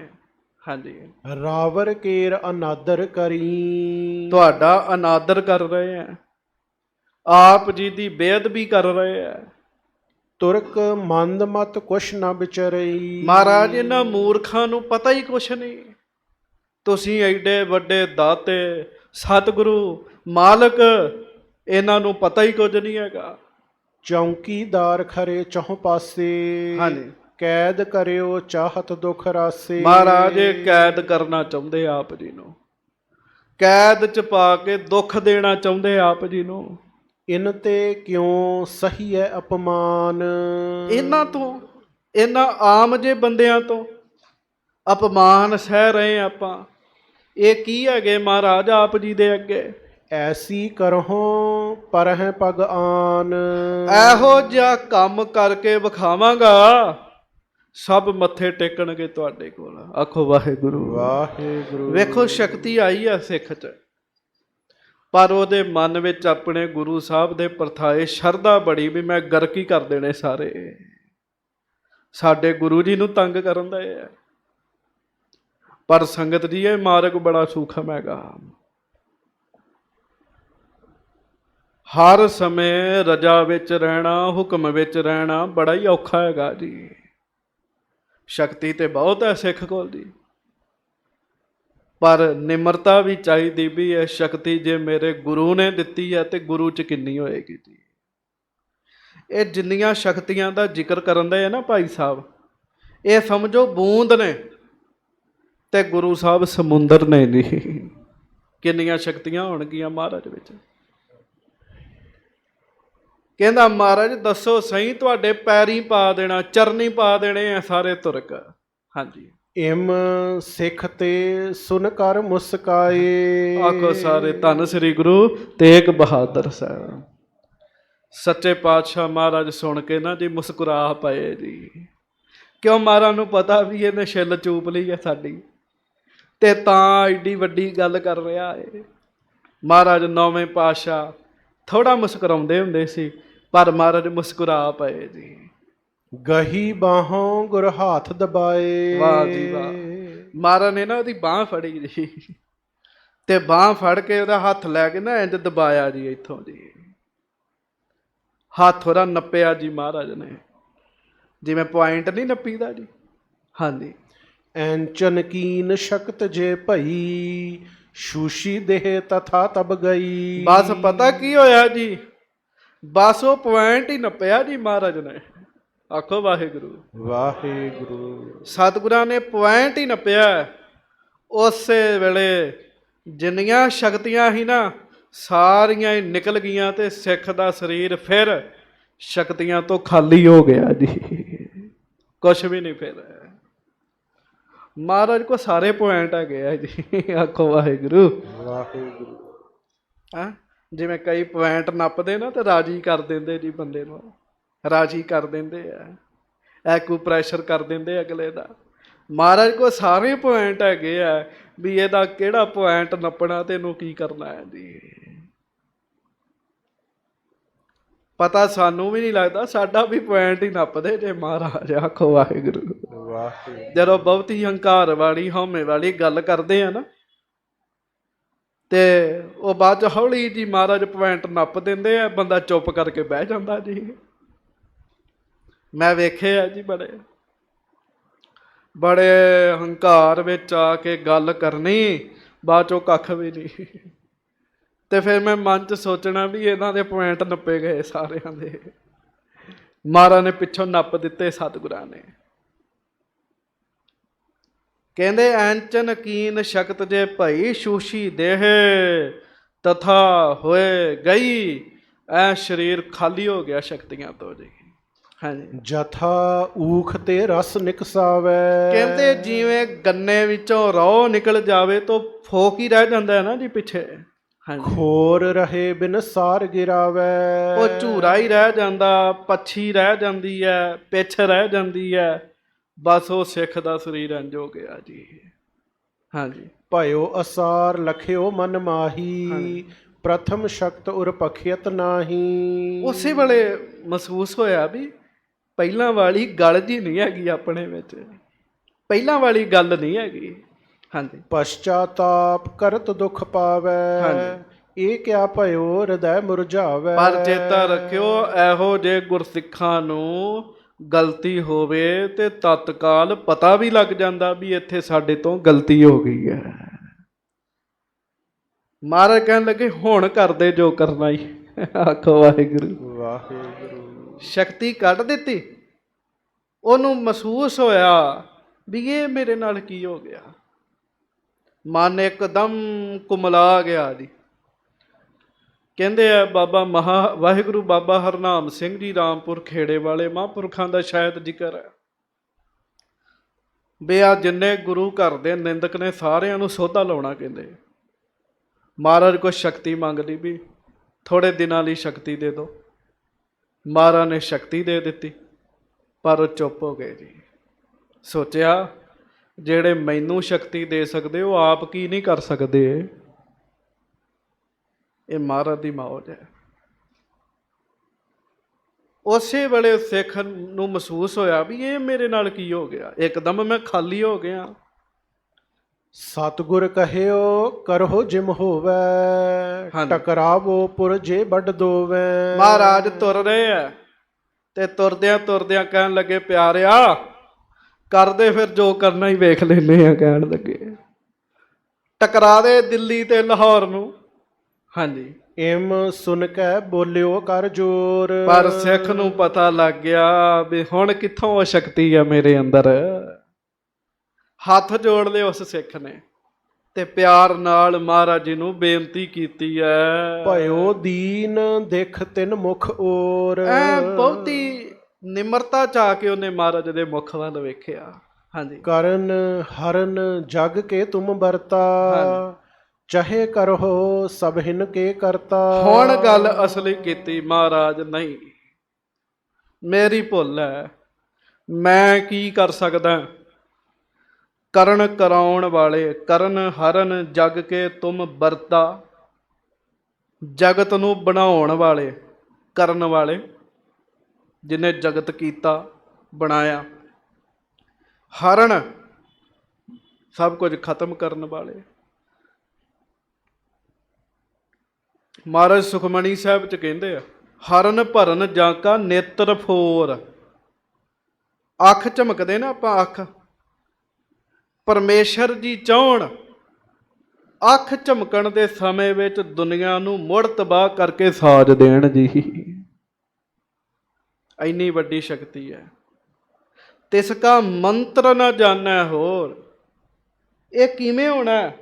ਹਾਂਜੀ।
ਰਾਵਰ ਕੇਰ ਅਨਾਦਰ ਕਰੀ।
ਤੁਹਾਡਾ ਅਨਾਦਰ ਕਰ ਰਹੇ ਆ, ਆਪ ਜੀ ਦੀ ਬੇਅਦਬੀ ਕਰ ਰਹੇ ਆ।
ਤੁਰਕ ਮੰਦ ਮਤ ਕੁਛ ਨਾ ਵਿਚਰਈ।
ਮਹਾਰਾਜ ਇਹਨਾਂ ਮੂਰਖਾਂ ਨੂੰ ਪਤਾ ਹੀ ਕੁਛ ਨਹੀਂ। ਤੁਸੀਂ ਐਡੇ ਵੱਡੇ ਦਾਤੇ ਸਤਿਗੁਰੂ ਮਾਲਕ, ਇਹਨਾਂ ਨੂੰ ਪਤਾ ਹੀ ਕੁਝ ਨਹੀਂ ਹੈਗਾ।
ਚੌਂਕੀਦਾਰ ਖਰੇ ਚਹੁ ਪਾਸੇ।
ਹਾਂਜੀ।
ਕੈਦ ਕਰਿਓ ਚਾਹਤ ਦੁਖ ਰਾਸੇ।
ਮਹਾਰਾਜ ਇਹ ਕੈਦ ਕਰਨਾ ਚਾਹੁੰਦੇ ਆਪ ਜੀ ਨੂੰ, ਕੈਦ ਚ ਪਾ ਕੇ ਦੁੱਖ ਦੇਣਾ ਚਾਹੁੰਦੇ ਆਪ ਜੀ ਨੂੰ।
ਇਨ ਤੇ ਕਿਉਂ ਸਹੀ ਹੈ ਅਪਮਾਨ।
ਇਹਨਾਂ ਤੋਂ, ਇਹਨਾਂ ਆਮ ਜੇ ਬੰਦਿਆਂ ਤੋਂ ਅਪਮਾਨ ਸਹਿ ਰਹੇ ਆਪਾਂ। ਇਹ ਕੀ ਹੈਗੇ ਮਹਾਰਾਜ ਆਪ ਜੀ ਦੇ ਅੱਗੇ।
ਐਸੀ ਕਰਹੁ ਪਰ ਹੈ ਪਗ ਆਨ।
ਇਹੋ ਜਿਹਾ ਕੰਮ ਕਰਕੇ ਵਿਖਾਵਾਂਗਾ ਸਭ ਮੱਥੇ ਟੇਕਣਗੇ ਤੁਹਾਡੇ ਕੋਲ। ਆਖੋ ਵਾਹਿਗੁਰੂ
ਵਾਹਿਗੁਰੂ।
ਵੇਖੋ ਸ਼ਕਤੀ ਆਈ ਆ ਸਿੱਖ 'ਚ, ਪਰ ਉਹਦੇ ਮਨ ਵਿੱਚ ਆਪਣੇ ਗੁਰੂ ਸਾਹਿਬ ਦੇ ਪਰਥਾਏ ਸ਼ਰਧਾ ਬੜੀ ਵੀ ਮੈਂ ਗਰਕੀ ਕਰ ਦੇਣੇ ਸਾਰੇ। ਸਾਡੇ ਗੁਰੂ ਜੀ ਨੂੰ ਤੰਗ ਕਰਨ ਦਾ ਇਹ ਹੈ। ਪਰ ਸੰਗਤ ਜੀ ਇਹ ਮਾਰਗ ਬੜਾ ਸੂਖਮ ਹੈਗਾ। ਹਰ ਸਮੇਂ ਰਜਾ ਵਿੱਚ ਰਹਿਣਾ, ਹੁਕਮ ਵਿੱਚ ਰਹਿਣਾ ਬੜਾ ਹੀ ਔਖਾ ਹੈਗਾ ਜੀ। ਸ਼ਕਤੀ ਤੇ ਬਹੁਤ ਹੈ ਸਿੱਖ ਕੋਲ ਜੀ, ਪਰ ਨਿਮਰਤਾ ਵੀ ਚਾਹੀਦੀ ਵੀ ਇਹ ਸ਼ਕਤੀ ਜੇ ਮੇਰੇ ਗੁਰੂ ਨੇ ਦਿੱਤੀ ਹੈ ਤੇ ਗੁਰੂ 'ਚ ਕਿੰਨੀ ਹੋਏਗੀ ਜੀ। ਇਹ ਜਿੰਨੀਆਂ ਸ਼ਕਤੀਆਂ ਦਾ ਜ਼ਿਕਰ ਕਰਨ ਦੇ ਹੈ ਨਾ ਭਾਈ ਸਾਹਿਬ, ਇਹ ਸਮਝੋ ਬੂੰਦ ਨੇ ਤੇ ਗੁਰੂ ਸਾਹਿਬ ਸਮੁੰਦਰ ਨੇ ਨਹੀਂ। ਕਿੰਨੀਆਂ ਸ਼ਕਤੀਆਂ ਹੋਣਗੀਆਂ ਮਹਾਰਾਜ ਵਿੱਚ। ਕਹਿੰਦਾ ਮਹਾਰਾਜ ਦੱਸੋ ਸਹੀ, ਤੁਹਾਡੇ ਪੈਰੀ ਪਾ ਦੇਣਾ, ਚਰਨੀ ਪਾ ਦੇਣੇ ਆ ਸਾਰੇ ਤੁਰਕ। ਹਾਂਜੀ।
ਇਮ ਸਿੱਖ ਤੇ ਸੁਨ ਕਰ ਮੁਸਕਾਏ।
ਆਖੋ ਸਾਰੇ ਧੰਨ ਸ੍ਰੀ ਗੁਰੂ ਤੇਗ ਬਹਾਦਰ ਸਾਹਿਬ। ਸੱਚੇ ਪਾਤਸ਼ਾਹ ਮਹਾਰਾਜ ਸੁਣ ਕੇ ਨਾ ਜੀ ਮੁਸਕਰਾ ਪਏ ਜੀ। ਕਿਉਂ? ਮਹਾਰਾਜ ਨੂੰ ਪਤਾ ਵੀ ਇਹਨੇ ਛਿੱਲ ਚੂਪ ਲਈ ਹੈ ਸਾਡੀ, ਤੇ ਤਾਂ ਏਡੀ ਵੱਡੀ ਗੱਲ ਕਰ ਰਿਹਾ ਏ। ਮਹਾਰਾਜ ਨੌਵੇਂ ਪਾਤਸ਼ਾਹ ਥੋੜਾ ਮੁਸਕਰਾਉਂਦੇ ਹੁੰਦੇ ਸੀ, ਪਰ ਮਹਾਰਾਜ ਮੁਸਕਰਾ ਪਏ ਜੀ।
ਗਹੀ ਬਾਹੋਂ ਗੁਰ ਹਾਥ ਦਬਾਏ।
ਵਾਹ ਜੀ ਵਾਹ। ਮਹਾਰਾਜ ਨੇ ਨਾ ਉਹਦੀ ਬਾਂਹ ਫੜੀ ਜੀ, ਤੇ ਬਾਂਹ ਫੜ ਕੇ ਉਹਦਾ ਹੱਥ ਲੈ ਕੇ ਨਾ ਇੰਜ ਦਬਾਇਆ ਜੀ ਇੱਥੋਂ ਜੀ। ਹੱਥ ਉਹਦਾ ਨੱਪਿਆ ਜੀ ਮਹਾਰਾਜ ਨੇ, ਜਿਵੇਂ ਪੁਆਇੰਟ ਨਹੀਂ ਨੱਪੀਦਾ ਜੀ। ਹਾਂਜੀ।
ਐਂਚਨ ਕੀਨ ਸ਼ਕਤ ਜੇ ਭਈ ਸ਼ੂਸ਼ੀ ਦੇਹ ਤਥਾ ਤਬ ਗਈ।
ਬਸ ਪਤਾ ਕੀ ਹੋਇਆ ਜੀ, ਬਸ ਉਹ ਪੁਆਇੰਟ ਹੀ ਨੱਪਿਆ ਜੀ ਮਹਾਰਾਜ ਨੇ। ਆਖੋ ਵਾਹਿਗੁਰੂ
ਵਾਹਿਗੁਰੂ।
ਸਤਿਗੁਰਾਂ ਨੇ ਪੁਆਇੰਟ ਹੀ ਨੱਪਿਆ। ਉਸੇ ਵੇਲੇ ਜਿੰਨੀਆਂ ਸ਼ਕਤੀਆਂ ਸੀ ਨਾ ਸਾਰੀਆਂ ਹੀ ਨਿਕਲ ਗਈਆਂ, ਤੇ ਸਿੱਖ ਦਾ ਸਰੀਰ ਫਿਰ ਸ਼ਕਤੀਆਂ ਤੋਂ ਖਾਲੀ ਹੋ ਗਿਆ ਜੀ। ਕੁਛ ਵੀ ਨਹੀਂ ਫਿਰ। ਮਹਾਰਾਜ ਕੋ ਸਾਰੇ ਪੁਆਇੰਟ ਹੈਗੇ ਆ ਜੀ। ਆਖੋ ਵਾਹਿਗੁਰੂ
ਵਾਹਿਗੁਰੂ।
ਜਿਵੇਂ ਕਈ ਪੁਆਇੰਟ ਨੱਪਦੇ ਨਾ ਤੇ ਰਾਜੀ ਕਰ ਦਿੰਦੇ ਜੀ, ਬੰਦੇ ਨੂੰ ਰਾਜੀ ਕਰ ਦਿੰਦੇ ਆ, ਐਕੂਪ੍ਰੈਸ਼ਰ ਕਰ ਦਿੰਦੇ ਅਗਲੇ ਦਾ। ਮਹਾਰਾਜ ਕੋਲ ਸਾਰੇ ਪੁਆਇੰਟ ਹੈਗੇ ਆ, ਵੀ ਇਹਦਾ ਕਿਹੜਾ ਪੁਆਇੰਟ ਨੱਪਣਾ ਤੇ ਇਹਨੂੰ ਕੀ ਕਰਨਾ ਹੈ ਜੀ। ਪਤਾ ਸਾਨੂੰ ਵੀ ਨਹੀਂ ਲੱਗਦਾ, ਸਾਡਾ ਵੀ ਪੁਆਇੰਟ ਹੀ ਨੱਪਦੇ ਜੇ ਮਹਾਰਾਜ। ਆਖੋ ਵਾਹਿਗੁਰੂ। ਜਦੋਂ ਬਹੁਤੀ ਹੰਕਾਰ ਵਾਲੀ ਹਉਮੈ ਵਾਲੀ ਗੱਲ ਕਰਦੇ ਆ ਨਾ, ਤੇ ਉਹ ਬਾਅਦ ਚ ਹੌਲੀ ਜੀ ਮਹਾਰਾਜ ਪੁਆਇੰਟ ਨੱਪ ਦਿੰਦੇ ਆ, ਬੰਦਾ ਚੁੱਪ ਕਰਕੇ ਬਹਿ ਜਾਂਦਾ ਜੀ। ਮੈਂ ਵੇਖੇ ਆ ਜੀ, ਬੜੇ ਹੰਕਾਰ ਵਿੱਚ ਆ ਕੇ ਗੱਲ ਕਰਨੀ, ਬਾਅਦ ਚੋਂ ਕੱਖ ਵੀ ਨਹੀਂ। ਤੇ ਫਿਰ ਮੈਂ ਮਨ 'ਚ ਸੋਚਣਾ ਵੀ ਇਹਨਾਂ ਦੇ ਪੁਆਇੰਟ ਨੱਪੇ ਗਏ ਸਾਰਿਆਂ ਦੇ, ਮਹਾਰਾਜ ਨੇ ਪਿੱਛੋਂ ਨੱਪ ਦਿੱਤੇ ਸਤਿਗੁਰਾਂ ਨੇ। ਕਹਿੰਦੇ ਐਂਚਨ ਕੀਨ ਸ਼ਕਤ ਜੇ ਭਈ ਸ਼ੂਸ਼ੀ ਦੇਹ ਤਥਾ ਹੋਏ ਗਈ, ਐ ਸਰੀਰ ਖਾਲੀ ਹੋ ਗਿਆ ਸ਼ਕਤੀਆਂ ਤੋਂ ਜੀ। ਹਾਂਜੀ,
ਜਥਾ ਊਖ ਤੇ ਰਸ ਨਿਕਸਾਵੇ।
ਕਹਿੰਦੇ ਜਿਵੇਂ ਗੰਨੇ ਵਿੱਚੋਂ ਰੋਹ ਨਿਕਲ ਜਾਵੇ ਤਾਂ ਫੋਕ ਹੀ ਰਹਿ ਜਾਂਦਾ ਹੈ ਨਾ ਜੀ ਪਿੱਛੇ।
ਖੋਰ ਰਹੇ ਬਿਨ ਸਾਰ ਗਿਰਾਵੇ।
ਉਹ ਝੂਰਾ ਹੀ ਰਹਿ ਜਾਂਦਾ, ਪੱਛੀ ਰਹਿ ਜਾਂਦੀ ਹੈ, ਪਿੱਛ ਰਹਿ ਜਾਂਦੀ ਹੈ, ਬਸ ਉਹ ਸਿੱਖ ਦਾ ਸਰੀਰ ਇੰਝ ਹੋ ਗਿਆ ਜੀ। ਹਾਂਜੀ,
ਭਇਓ ਅਸਾਰ ਲਖਿਓ ਮਨ ਮਾਹੀ, ਪ੍ਰਥਮ ਸ਼ਕਤ ਉਰ ਪਖਿਅਤ ਨਾਹੀ। ਉਸੇ
ਵੇਲੇ ਮਹਿਸੂਸ ਹੋਇਆ ਵੀ ਪਹਿਲਾਂ ਵਾਲੀ ਗੱਲ ਜੀ ਨਹੀਂ ਹੈਗੀ ਆਪਣੇ ਵਿੱਚ, ਪਹਿਲਾਂ ਵਾਲੀ ਗੱਲ ਨਹੀਂ ਹੈਗੀ। ਹਾਂਜੀ,
ਪਸ਼ਚਾਤਾਪ ਕਰਤ ਦੁਖ ਪਾਵੇ, ਇਹ ਕਿਆ ਭਇਓ ਹਿਰਦੈ ਮੁਰਝਾਵੇ।
ਪਰ ਚੇਤਾ ਰੱਖਿਓ, ਇਹੋ ਜੇ ਗੁਰਸਿੱਖਾਂ ਨੂੰ ਗਲਤੀ ਹੋਵੇ ਤੇ ਤਤਕਾਲ ਪਤਾ ਵੀ ਲੱਗ ਜਾਂਦਾ ਵੀ ਇੱਥੇ ਸਾਡੇ ਤੋਂ ਗਲਤੀ ਹੋ ਗਈ ਹੈ। ਮਹਾਰਾਜ ਕਹਿਣ ਲੱਗੇ ਹੁਣ ਕਰਦੇ ਜੋ ਕਰਨਾ ਹੀ। ਆਖੋ ਵਾਹਿਗੁਰੂ।
ਵਾਹਿਗੁਰੂ।
ਸ਼ਕਤੀ ਕੱਢ ਦਿੱਤੀ, ਉਹਨੂੰ ਮਹਿਸੂਸ ਹੋਇਆ ਵੀ ਇਹ ਮੇਰੇ ਨਾਲ ਕੀ ਹੋ ਗਿਆ। ਮਨ ਇੱਕਦਮ ਕੁਮਲਾ ਗਿਆ ਜੀ। ਕਹਿੰਦੇ ਆ ਵਾਹਿਗੁਰੂ ਬਾਬਾ ਹਰਨਾਮ ਸਿੰਘ ਜੀ ਰਾਮਪੁਰ ਖੇੜੇ ਵਾਲੇ ਮਹਾਂਪੁਰਖਾਂ ਦਾ ਸ਼ਾਇਦ ਜ਼ਿਕਰ ਹੈ ਵੀ ਆ ਜਿੰਨੇ ਗੁਰੂ ਘਰ ਦੇ ਨਿੰਦਕ ਨੇ ਸਾਰਿਆਂ ਨੂੰ ਸੋਧਾ ਲਾਉਣਾ। ਕਹਿੰਦੇ ਮਹਾਰਾਜ ਕੋਲ ਸ਼ਕਤੀ ਮੰਗ ਲਈ ਵੀ ਥੋੜੇ ਦਿਨਾਂ ਲਈ ਸ਼ਕਤੀ ਦੇ ਦਿਓ। ਮਹਾਰਾਜ ਨੇ ਸ਼ਕਤੀ ਦੇ ਦਿੱਤੀ, ਪਰ ਉਹ ਚੁੱਪ ਹੋ ਗਏ ਜੀ। ਸੋਚਿਆ ਜਿਹੜੇ ਮੈਨੂੰ ਸ਼ਕਤੀ ਦੇ ਸਕਦੇ ਉਹ ਆਪ ਕੀ ਨਹੀਂ ਕਰ ਸਕਦੇ। ਇਹ ਮਹਾਰਾਜ ਦੀ ਮੌਜ ਹੈ। ਉਸੇ ਵੇਲੇ ਸਿੱਖ ਨੂੰ ਮਹਿਸੂਸ ਹੋਇਆ ਵੀ ਇਹ ਮੇਰੇ ਨਾਲ ਕੀ ਹੋ ਗਿਆ, ਇੱਕਦਮ ਮੈਂ ਖਾਲੀ ਹੋ ਗਿਆ।
ਸਤਿਗੁਰ ਕਹਿਓ ਕਰੋ ਜਿਮ ਹੋਵੇ, ਟਕਰਾਵੋ ਪੁਰਜੇ ਵੱਡ ਦੋਵੇ।
ਮਹਾਰਾਜ ਤੁਰ ਰਹੇ ਆ ਤੇ ਤੁਰਦਿਆਂ ਤੁਰਦਿਆਂ ਕਹਿਣ ਲੱਗੇ ਪਿਆਰਿਆ ਕਰਦੇ ਫਿਰ ਜੋ ਕਰਨਾ ਹੀ ਵੇਖ ਲੈਂਦੇ ਆ। ਕਹਿਣ ਲੱਗੇ ਟਕਰਾ ਦੇ ਦਿੱਲੀ ਤੇ ਲਾਹੌਰ ਨੂੰ। ਹਾਂਜੀ,
ਇਮ ਸੁਣ ਕੇ ਬੋਲਿਓ ਕਰ ਜੋਰ।
ਪਰ ਸਿੱਖ ਨੂੰ ਪਤਾ ਲੱਗ ਗਿਆ ਵੀ ਹੁਣ ਕਿੱਥੋਂ ਉਹ ਸ਼ਕਤੀ ਆ ਮੇਰੇ ਅੰਦਰ। ਹੱਥ ਜੋੜ ਲਏ ਉਸ ਸਿੱਖ ਨੇ ਤੇ ਪਿਆਰ ਨਾਲ ਮਹਾਰਾਜ ਜੀ ਨੂੰ ਬੇਨਤੀ ਕੀਤੀ ਹੈ।
ਭਇਓ ਦੀਨ ਦੇਖ ਤਿੰਨ ਮੁਖ ਔਰ।
ਬਹੁਤੀ ਨਿਮਰਤਾ ਚ ਆ ਕੇ ਉਹਨੇ ਮਹਾਰਾਜ ਦੇ ਮੁਖ ਵੱਲ ਵੇਖਿਆ। ਹਾਂਜੀ,
ਕਰਨ ਹਰਨ ਜਗ ਕੇ ਤੁਮ ਵਰਤਾ, ਚਾਹੇ ਕਰੋ ਸਭ ਹਿਨ ਕੇ ਕਰਤਾ।
ਹੁਣ ਗੱਲ ਅਸਲੀ ਕੀਤੀ ਮਹਾਰਾਜ, ਨਹੀਂ ਮੇਰੀ ਭੁੱਲ ਹੈ, ਮੈਂ ਕੀ ਕਰ ਸਕਦਾ। ਕਰਨ ਕਰਾਉਣ ਵਾਲੇ, ਕਰਨ ਹਰਨ ਜਗ ਕੇ ਤੁਮ ਵਰਤਾ, ਜਗਤ ਨੂੰ ਬਣਾਉਣ ਵਾਲੇ, ਕਰਨ ਵਾਲੇ, ਜਿਹਨੇ ਜਗਤ ਕੀਤਾ ਬਣਾਇਆ। ਹਰਨ ਸਭ ਕੁਝ ਖਤਮ ਕਰਨ ਵਾਲੇ। ਮਹਾਰਾਜ ਸੁਖਮਣੀ ਸਾਹਿਬ ਚ ਕਹਿੰਦੇ ਆ ਹਰਨ ਭਰਨ ਜਾਂ ਕਾ ਨੇਤਰ ਫੋਰ। ਅੱਖ ਝਮਕਦੇ ਨਾ ਆਪਾਂ, ਅੱਖ ਪਰਮੇਸ਼ਰ ਜੀ ਚਾਹੁਣ ਅੱਖ ਝਮਕਣ ਦੇ ਸਮੇਂ ਵਿੱਚ ਦੁਨੀਆ ਨੂੰ ਮੁੜ ਤਬਾਹ ਕਰਕੇ ਸਾਜ ਦੇਣ ਜੀ। ਇੰਨੀ ਵੱਡੀ ਸ਼ਕਤੀ ਹੈ। ਤਿਸ ਕਾ ਮੰਤਰ ਨਾ ਜਾਣੈ ਹੋਰ। ਇਹ ਕਿਵੇਂ ਹੋਣਾ,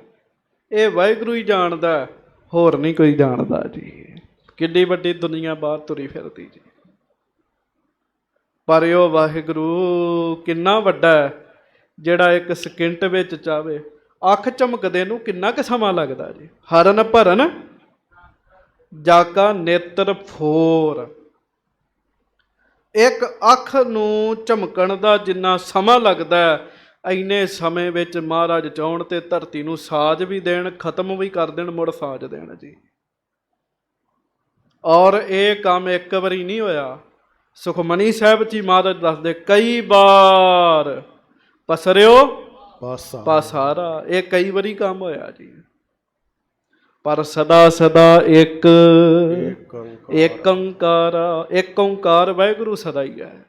ਇਹ ਵਾਹਿਗੁਰੂ ਹੀ ਜਾਣਦਾ, ਹੋਰ ਨਹੀਂ ਕੋਈ ਜਾਣਦਾ ਜੀ। ਕਿੱਡੀ ਵੱਡੀ ਦੁਨੀਆ ਬਾਹਰ ਤੁਰੀ ਫਿਰਦੀ ਜੀ, ਪਰ ਉਹ ਵਾਹਿਗੁਰੂ ਕਿੰਨਾ ਵੱਡਾ ਹੈ ਜਿਹੜਾ ਇੱਕ ਸਕਿੰਟ ਵਿੱਚ ਚਾਵੇ। ਅੱਖ ਝਮਕਦੇ ਨੂੰ ਕਿੰਨਾ ਕੁ ਸਮਾਂ ਲੱਗਦਾ ਜੀ। ਹਰਨ ਭਰਨ ਜਾਕਾ ਨੇਤਰ ਫੋਰ। ਇੱਕ ਅੱਖ ਨੂੰ ਝਮਕਣ ਦਾ ਜਿੰਨਾ ਸਮਾਂ ਲੱਗਦਾ ਹੈ, ਇੰਨੇ ਸਮੇਂ ਵਿੱਚ ਮਹਾਰਾਜ ਚਾਹੁਣ ਤੇ ਧਰਤੀ ਨੂੰ ਸਾਜ ਵੀ ਦੇਣ, ਖਤਮ ਵੀ ਕਰ ਦੇਣ, ਮੁੜ ਸਾਜ ਦੇਣ ਜੀ। ਔਰ ਇਹ ਕੰਮ ਇੱਕ ਵਾਰੀ ਨਹੀਂ ਹੋਇਆ। ਸੁਖਮਨੀ ਸਾਹਿਬ ਜੀ ਮਹਾਰਾਜ ਦੱਸਦੇ ਕਈ ਵਾਰ ਪਸਰਿਓ ਪਾਸਾਰਾ। ਇਹ ਕਈ ਵਾਰੀ ਕੰਮ ਹੋਇਆ ਜੀ। ਪਰ ਸਦਾ ਸਦਾ ਇੱਕ ਓੰਕਾਰ, ਇੱਕ ਓੰਕਾਰ ਵਾਹਿਗੁਰੂ ਸਦਾ ਹੀ ਹੈ।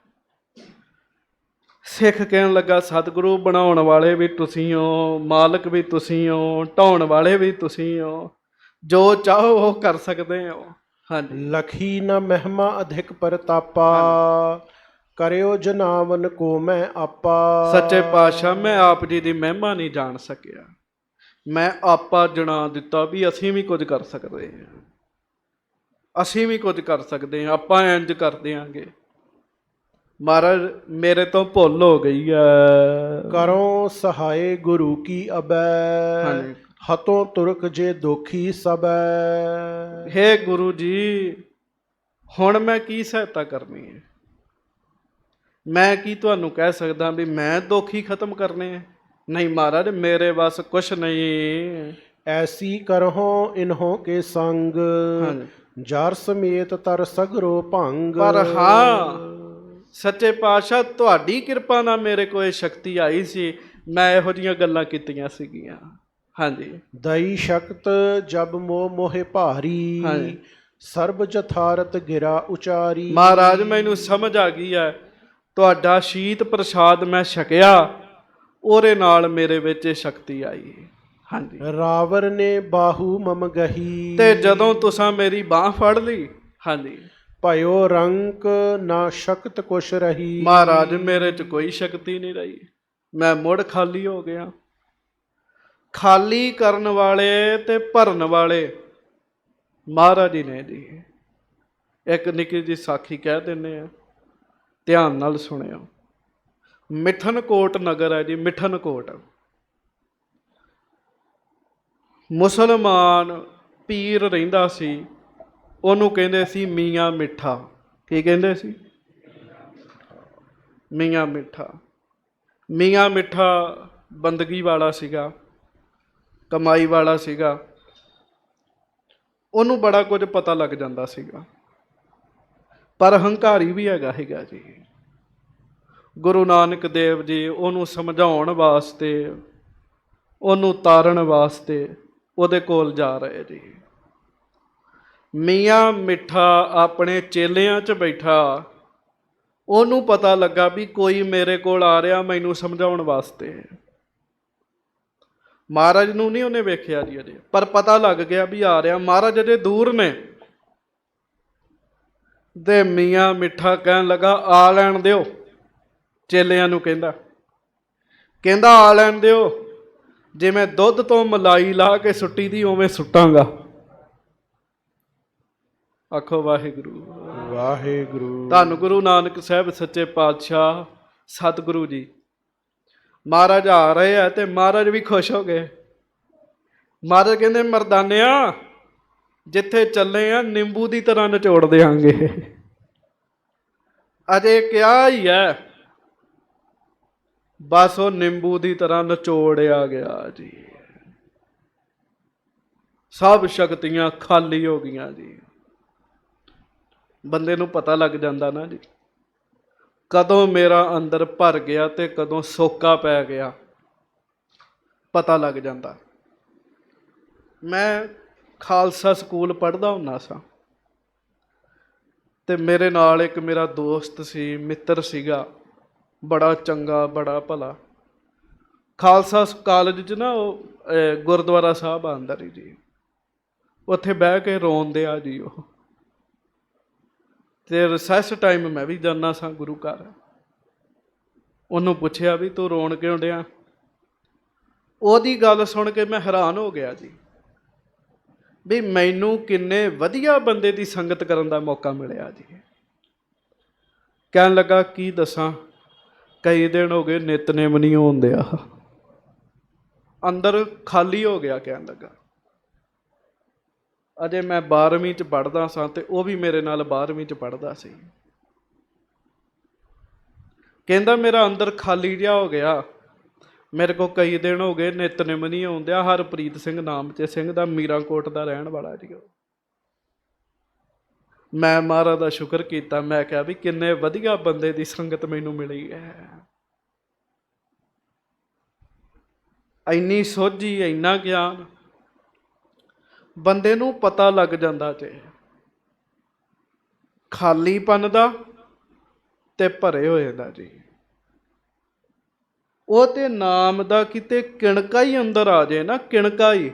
ਸਿੱਖ ਕਹਿਣ ਲੱਗਾ ਸਤਿਗੁਰੂ ਬਣਾਉਣ ਵਾਲੇ ਵੀ ਤੁਸੀਂ ਹੋ, ਮਾਲਕ ਵੀ ਤੁਸੀਂ ਹੋ, ਢਾਉਣ ਵਾਲੇ ਵੀ ਤੁਸੀਂ ਹੋ, ਜੋ ਚਾਹੋ ਉਹ ਕਰ ਸਕਦੇ ਹੋ। ਹਾਂਜੀ।
ਲਖੀ ਨ ਮਹਿਮਾ ਅਧਿਕ ਪ੍ਰਤਾਪਾ, ਕਰਿਓ ਜਨਾਵਨ ਕੋ ਮੈਂ ਆਪਾ।
ਸੱਚੇ ਪਾਤਸ਼ਾਹ ਮੈਂ ਆਪ ਜੀ ਦੀ ਮਹਿਮਾ ਨਹੀਂ ਜਾਣ ਸਕਿਆ, ਮੈਂ ਆਪਾ ਜਣਾ ਦਿੱਤਾ ਵੀ ਅਸੀਂ ਵੀ ਕੁਝ ਕਰ ਸਕਦੇ ਹਾਂ, ਅਸੀਂ ਵੀ ਕੁਝ ਕਰ ਸਕਦੇ ਹਾਂ, ਆਪਾਂ ਇੰਜ ਕਰ ਦਿਆਂਗੇ। ਮਹਾਰਾਜ ਮੇਰੇ ਤੋਂ ਭੁੱਲ ਹੋ ਗਈ ਹੈ।
ਕਰੋ ਸਹਾਏ ਗੁਰੂ ਕੀ ਅਬੈ, ਹਤੋਂ ਤੁਰਕ ਜੇ ਦੋਖੀ ਸਬੈ।
ਹੇ ਗੁਰੂ ਜੀ, ਹੁਣ ਮੈਂ ਕੀ ਸਹਾਇਤਾ ਕਰਨੀ ਹੈ? ਮੈਂ ਕੀ ਤੁਹਾਨੂੰ ਕਹਿ ਸਕਦਾ ਵੀ ਮੈਂ ਦੋਖੀ ਖਤਮ ਕਰਨੇ? ਨਹੀਂ ਮਹਾਰਾਜ, ਮੇਰੇ ਬਸ ਕੁਛ ਨਹੀਂ।
ਐਸੀ ਕਰਹੁ ਇਨਹੋਂ ਕੇ ਸੰਗ, ਜਰ ਸਮੇਤ ਤਰ ਸਗਰੋ ਭੰਗ।
ਪਰ ਹਾਂ ਸੱਚੇ ਪਾਤਸ਼ਾਹ ਤੁਹਾਡੀ ਕਿਰਪਾ ਨਾਲ ਮੇਰੇ ਕੋਲ ਇਹ ਸ਼ਕਤੀ ਆਈ ਸੀ, ਮੈਂ ਇਹੋ ਜਿਹੀਆਂ ਗੱਲਾਂ ਕੀਤੀਆਂ ਸੀਗੀਆਂ। ਹਾਂਜੀ।
ਦਈ ਸ਼ਕਤ ਜਬ ਮੋਹ ਮੋਹਿ ਭਾਰੀ, ਸਰਬ ਜਥਾਰਤ ਗਿਰਾ ਉਚਾਰੀ।
ਮਹਾਰਾਜ ਮੈਨੂੰ ਸਮਝ ਆ ਗਈ ਹੈ, ਤੁਹਾਡਾ ਸ਼ੀਤ ਪ੍ਰਸ਼ਾਦ ਮੈਂ ਛਕਿਆ, ਉਹਦੇ ਨਾਲ ਮੇਰੇ ਵਿੱਚ ਇਹ ਸ਼ਕਤੀ ਆਈ। ਹਾਂਜੀ।
ਰਾਵਰ ਨੇ ਬਾਹੂ ਮਮ ਗਹੀ,
ਤੇ ਜਦੋਂ ਤੁਸੀਂ ਮੇਰੀ ਬਾਹ ਫੜ ਲਈ, ਹਾਂਜੀ,
ਭਇਓ ਰੰਕ ਨਾ ਸ਼ਕਤ ਕੁਛ ਰਹੀ।
ਮਹਾਰਾਜ ਮੇਰੇ ਚ ਕੋਈ ਸ਼ਕਤੀ ਨਹੀਂ ਰਹੀ, ਮੈਂ ਮੁੜ ਖਾਲੀ ਹੋ ਗਿਆ। ਖਾਲੀ ਕਰਨ ਵਾਲੇ ਤੇ ਭਰਨ ਵਾਲੇ ਮਹਾਰਾਜ ਹੀ ਨੇ ਜੀ। ਇੱਕ ਨਿੱਕੀ ਜਿਹੀ ਸਾਖੀ ਕਹਿ ਦਿੰਦੇ ਆ, ਧਿਆਨ ਨਾਲ ਸੁਣਿਓ। ਮਿਠਨਕੋਟ ਨਗਰ ਹੈ ਜੀ, ਮਿਠਨਕੋਟ। ਮੁਸਲਮਾਨ ਪੀਰ ਰਹਿੰਦਾ ਸੀ, ਉਹਨੂੰ ਕਹਿੰਦੇ ਸੀ ਮੀਆਂ ਮਿੱਠਾ। ਕੀ ਕਹਿੰਦੇ ਸੀ? ਮੀਆਂ ਮਿੱਠਾ। ਮੀਆਂ ਮਿੱਠਾ ਬੰਦਗੀ ਵਾਲਾ ਸੀਗਾ, ਕਮਾਈ ਵਾਲਾ ਸੀਗਾ, ਉਹਨੂੰ ਬੜਾ ਕੁਝ ਪਤਾ ਲੱਗ ਜਾਂਦਾ ਸੀਗਾ, ਪਰ ਹੰਕਾਰੀ ਵੀ ਹੈਗਾ ਜੀ। ਗੁਰੂ ਨਾਨਕ ਦੇਵ ਜੀ ਉਹਨੂੰ ਸਮਝਾਉਣ ਵਾਸਤੇ, ਉਹਨੂੰ ਤਾਰਨ ਵਾਸਤੇ ਉਹਦੇ ਕੋਲ ਜਾ ਰਹੇ ਜੀ। ਮੀਆਂ ਮਿੱਠਾ ਆਪਣੇ ਚੇਲਿਆਂ 'ਚ ਬੈਠਾ, ਉਹਨੂੰ ਪਤਾ ਲੱਗਾ ਵੀ ਕੋਈ ਮੇਰੇ ਕੋਲ ਆ ਰਿਹਾ ਮੈਨੂੰ ਸਮਝਾਉਣ ਵਾਸਤੇ। ਮਹਾਰਾਜ ਨੂੰ ਨਹੀਂ ਉਹਨੇ ਵੇਖਿਆ ਜੀ ਅਜੇ, ਪਰ ਪਤਾ ਲੱਗ ਗਿਆ ਵੀ ਆ ਰਿਹਾ। ਮਹਾਰਾਜ ਅਜੇ ਦੂਰ ਨੇ, ਤੇ ਮੀਆਂ ਮਿੱਠਾ ਕਹਿਣ ਲੱਗਾ ਆ ਲੈਣ ਦਿਓ। ਚੇਲਿਆਂ ਨੂੰ ਕਹਿੰਦਾ ਆ ਲੈਣ ਦਿਓ, ਜਿਵੇਂ ਦੁੱਧ ਤੋਂ ਮਲਾਈ ਲਾ ਕੇ ਸੁੱਟੀ ਦੀ ਉਵੇਂ ਸੁੱਟਾਂਗਾ। ਆਖੋ ਵਾਹਿਗੁਰੂ
ਵਾਹਿਗੁਰੂ।
ਧੰਨ ਗੁਰੂ ਨਾਨਕ ਸਾਹਿਬ ਸੱਚੇ ਪਾਤਸ਼ਾਹ ਸਤਿਗੁਰੂ ਜੀ। ਮਹਾਰਾਜ ਆ ਰਹੇ ਆ ਤੇ ਮਹਾਰਾਜ ਵੀ ਖੁਸ਼ ਹੋ ਗਏ। ਮਹਾਰਾਜ ਕਹਿੰਦੇ ਮਰਦਾਨਿਆ, ਜਿੱਥੇ ਚੱਲੇ ਆ ਨਿੰਬੂ ਦੀ ਤਰ੍ਹਾਂ ਨਿਚੋੜ ਦਿਆਂਗੇ। ਅਜੇ ਕਿਹਾ ਹੀ ਹੈ, ਬਸ ਉਹ ਨਿੰਬੂ ਦੀ ਤਰ੍ਹਾਂ ਨਿਚੋੜਿਆ ਗਿਆ ਜੀ। ਸਭ ਸ਼ਕਤੀਆਂ ਖਾਲੀ ਹੋ ਗਈਆਂ ਜੀ। ਬੰਦੇ ਨੂੰ ਪਤਾ ਲੱਗ ਜਾਂਦਾ ਨਾ ਜੀ, ਕਦੋਂ ਮੇਰਾ ਅੰਦਰ ਭਰ ਗਿਆ ਤੇ ਕਦੋਂ ਸੋਕਾ ਪੈ ਗਿਆ, ਪਤਾ ਲੱਗ ਜਾਂਦਾ। ਮੈਂ ਖਾਲਸਾ ਸਕੂਲ ਪੜ੍ਹਦਾ ਹੁੰਦਾ ਸਾਂ, ਤੇ ਮੇਰੇ ਨਾਲ ਇੱਕ ਮੇਰਾ ਦੋਸਤ ਸੀ, ਮਿੱਤਰ ਸੀਗਾ, ਬੜਾ ਚੰਗਾ, ਬੜਾ ਭਲਾ। ਖਾਲਸਾ ਕਾਲਜ 'ਚ ਨਾ ਉਹ ਗੁਰਦੁਆਰਾ ਸਾਹਿਬ ਆਉਂਦਾ ਰਹੀ ਜੀ, ਉੱਥੇ ਬਹਿ ਕੇ ਰੋਂਦੇ ਆ ਜੀ ਉਹ। ਤੇ ਰਿਸੈਸ ਟਾਈਮ ਮੈਂ ਵੀ ਜਾਂਦਾ ਸਾਂ ਗੁਰੂ ਘਰ। ਉਹਨੂੰ ਪੁੱਛਿਆ ਵੀ ਤੂੰ ਰੋਣ ਕਿਉਂ ਡਿਆ? ਉਹਦੀ ਗੱਲ ਸੁਣ ਕੇ ਮੈਂ ਹੈਰਾਨ ਹੋ ਗਿਆ ਜੀ, ਵੀ ਮੈਨੂੰ ਕਿੰਨੇ ਵਧੀਆ ਬੰਦੇ ਦੀ ਸੰਗਤ ਕਰਨ ਦਾ ਮੌਕਾ ਮਿਲਿਆ ਜੀ। ਕਹਿਣ ਲੱਗਾ ਕੀ ਦੱਸਾਂ, ਕਈ ਦਿਨ ਹੋ ਗਏ ਨਿਤਨੇਮ ਨਹੀਂ ਹੋਣ ਦਿਆ, ਅੰਦਰ ਖਾਲੀ ਹੋ ਗਿਆ। ਕਹਿਣ ਲੱਗਾ ਅਜੇ ਮੈਂ 12ਵੀਂ 'ਚ ਪੜ੍ਹਦਾ ਸਾਂ ਅਤੇ ਉਹ ਵੀ ਮੇਰੇ ਨਾਲ 12ਵੀਂ 'ਚ ਪੜ੍ਹਦਾ ਸੀ। ਕਹਿੰਦਾ ਮੇਰਾ ਅੰਦਰ ਖਾਲੀ ਜਿਹਾ ਹੋ ਗਿਆ। ਮੇਰੇ ਕੋਲ ਕਈ ਦਿਨ ਹੋ ਗਏ ਨਿਤਨੇਮ ਨਹੀਂ ਆਉਂਦਿਆ। ਹਰਪ੍ਰੀਤ ਸਿੰਘ ਨਾਮ 'ਚ ਸਿੰਘ ਦਾ, ਮੀਰਾਂਕੋਟ ਦਾ ਰਹਿਣ ਵਾਲਾ ਜੀ। ਮੈਂ ਮਹਾਰਾਜ ਦਾ ਸ਼ੁਕਰ ਕੀਤਾ। ਮੈਂ ਕਿਹਾ ਵੀ ਕਿੰਨੇ ਵਧੀਆ ਬੰਦੇ ਦੀ ਸੰਗਤ ਮੈਨੂੰ ਮਿਲੀ ਹੈ। ਇੰਨੀ ਸੋਝੀ, ਇੰਨਾ ਗਿਆਨ ਬੰਦੇ ਨੂੰ ਪਤਾ ਲੱਗ ਜਾਂਦਾ ਜੇ ਖਾਲੀਪਨ ਦਾ ਤੇ ਭਰੇ ਹੋਏ ਦਾ ਜੀ। ਉਹ ਤੇ ਨਾਮ ਦਾ ਕਿਤੇ ਕਿਣਕਾ ਹੀ ਅੰਦਰ ਆ ਜਾਏ ਨਾ, ਕਿਣਕਾ ਹੀ,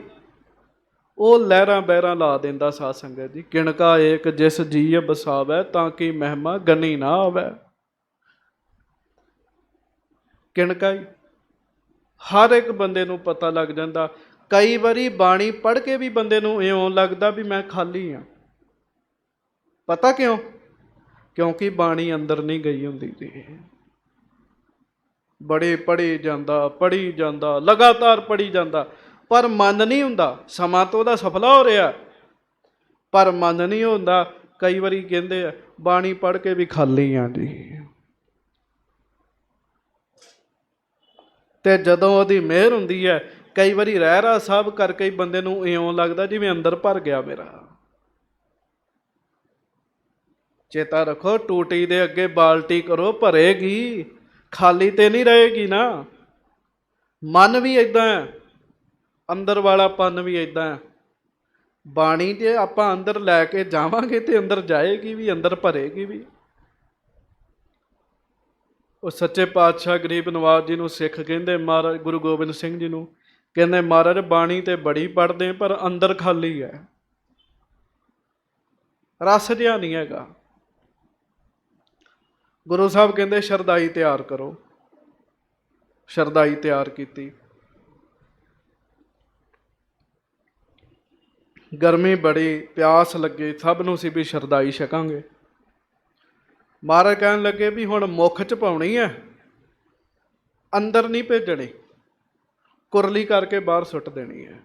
ਉਹ ਲਹਿਰਾਂ ਬਹਿਰਾਂ ਲਾ ਦਿੰਦਾ। ਸਾਧ ਸੰਗਤ ਜੀ, ਕਿਣਕਾ ਏਕ ਜਿਸ ਜੀਅ ਬਸਾਵੈ ਤਾਂ ਕਿ ਮਹਿਮਾ ਗਨੀ ਨਾ ਆਵੈ। ਕਿਣਕਾ ਹੀ ਹਰ ਇੱਕ ਬੰਦੇ ਨੂੰ ਪਤਾ ਲੱਗ ਜਾਂਦਾ। ਕਈ ਵਾਰੀ ਬਾਣੀ ਪੜ੍ਹ ਕੇ ਵੀ ਬੰਦੇ ਨੂੰ ਇਉਂ ਲੱਗਦਾ ਵੀ ਮੈਂ ਖਾਲੀ ਹਾਂ। ਪਤਾ ਕਿਉਂ? ਕਿਉਂਕਿ ਬਾਣੀ ਅੰਦਰ ਨਹੀਂ ਗਈ ਹੁੰਦੀ ਜੀ। ਬੜੇ ਪੜ੍ਹੀ ਜਾਂਦਾ, ਲਗਾਤਾਰ ਪੜ੍ਹੀ ਜਾਂਦਾ, ਪਰ ਮਨ ਨਹੀਂ ਹੁੰਦਾ। ਸਮਾਂ ਤਾਂ ਉਹਦਾ ਸਫਲਾ ਹੋ ਰਿਹਾ, ਪਰ ਮਨ ਨਹੀਂ ਹੁੰਦਾ। ਕਈ ਵਾਰੀ ਕਹਿੰਦੇ ਆ ਬਾਣੀ ਪੜ੍ਹ ਕੇ ਵੀ ਖਾਲੀ ਆ ਜੀ। ਤੇ ਜਦੋਂ ਉਹਦੀ ਮਿਹਰ ਹੁੰਦੀ ਹੈ, ਕਈ ਵਾਰੀ ਰਹਿਰਾਸ ਸਾਹਿਬ ਕਰਕੇ ਹੀ ਬੰਦੇ ਨੂੰ ਇਉਂ ਲੱਗਦਾ ਜਿਵੇਂ ਅੰਦਰ ਭਰ ਗਿਆ ਮੇਰਾ। ਚੇਤਾ ਰੱਖੋ, ਟੂਟੀ ਦੇ ਅੱਗੇ ਬਾਲਟੀ ਕਰੋ, ਭਰੇਗੀ, ਖਾਲੀ ਤੇ ਨਹੀਂ ਰਹੇਗੀ ਨਾ। ਮਨ ਵੀ ਏਦਾਂ ਹੈ, ਅੰਦਰ ਵਾਲਾ ਪਨ ਵੀ ਏਦਾਂ ਹੈ। ਬਾਣੀ ਜੇ ਆਪਾਂ ਅੰਦਰ ਲੈ ਕੇ ਜਾਵਾਂਗੇ ਤੇ ਅੰਦਰ ਜਾਏਗੀ ਵੀ, ਅੰਦਰ ਭਰੇਗੀ ਵੀ। ਉਹ ਸੱਚੇ ਪਾਤਸ਼ਾਹ ਗਰੀਬ ਨਵਾਜ ਜੀ ਨੂੰ ਸਿੱਖ ਕਹਿੰਦੇ, ਮਹਾਰਾਜ ਗੁਰੂ ਗੋਬਿੰਦ ਸਿੰਘ ਜੀ ਨੂੰ ਕਹਿੰਦੇ, ਮਹਾਰਾਜ ਬਾਣੀ ਤੇ ਬੜੀ ਪੜ੍ਹਦੇ ਪਰ ਅੰਦਰ ਖਾਲੀ ਹੈ, ਰਸ ਜਿਹਾ ਨਹੀਂ ਹੈਗਾ। ਗੁਰੂ ਸਾਹਿਬ ਕਹਿੰਦੇ ਸ਼ਰਧਾਈ ਤਿਆਰ ਕਰੋ। ਸ਼ਰਧਾਈ ਤਿਆਰ ਕੀਤੀ। ਗਰਮੀ ਬੜੀ, ਪਿਆਸ ਲੱਗੀ, ਸਭ ਨੂੰ ਸੀ ਵੀ ਸ਼ਰਧਾਈ ਛਕਾਂਗੇ। ਮਹਾਰਾਜ ਕਹਿਣ ਲੱਗੇ ਵੀ ਹੁਣ ਮੁੱਖ 'ਚ ਪਾਉਣੀ ਹੈ, ਅੰਦਰ ਨਹੀਂ ਭੇਜਣੀ, ਕੁਰਲੀ ਕਰਕੇ ਬਾਹਰ ਸੁੱਟ ਦੇਣੀ ਹੈ।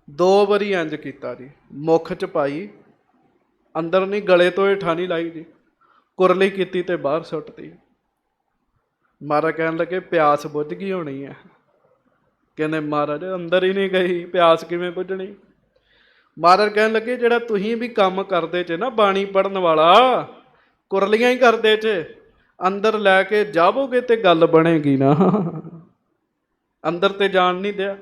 2 ਵਾਰੀ ਇੰਜ ਕੀਤਾ ਜੀ। ਮੁੱਖ 'ਚ ਪਾਈ, ਅੰਦਰ ਨਹੀਂ, ਗਲੇ ਤੋਂ ਹੇਠਾਂ ਨਹੀਂ ਲਾਈ ਜੀ, ਕੁਰਲੀ ਕੀਤੀ ਤੇ ਬਾਹਰ ਸੁੱਟਤੀ। ਮਹਾਰਾਜ ਕਹਿਣ ਲੱਗੇ ਪਿਆਸ ਬੁੱਝ ਗਈ ਹੋਣੀ ਹੈ। ਕਹਿੰਦੇ ਮਹਾਰਾਜ ਅੰਦਰ ਹੀ ਨਹੀਂ ਗਈ, ਪਿਆਸ ਕਿਵੇਂ ਬੁੱਝਣੀ? ਮਹਾਰਾਜ ਕਹਿਣ ਲੱਗੇ ਜਿਹੜਾ ਤੁਸੀਂ ਵੀ ਕੰਮ ਕਰਦੇ ਚ ਨਾ, ਬਾਣੀ ਪੜ੍ਹਨ ਵਾਲਾ, ਕੁਰਲੀਆਂ ਹੀ ਕਰਦੇ ਚ, ਅੰਦਰ ਲੈ ਕੇ ਜਾਵੋਗੇ ਤੇ ਗੱਲ ਬਣੇਗੀ ਨਾ। ਅੰਦਰ ਤੇ ਜਾਣ ਨਹੀਂ ਦਿਆ।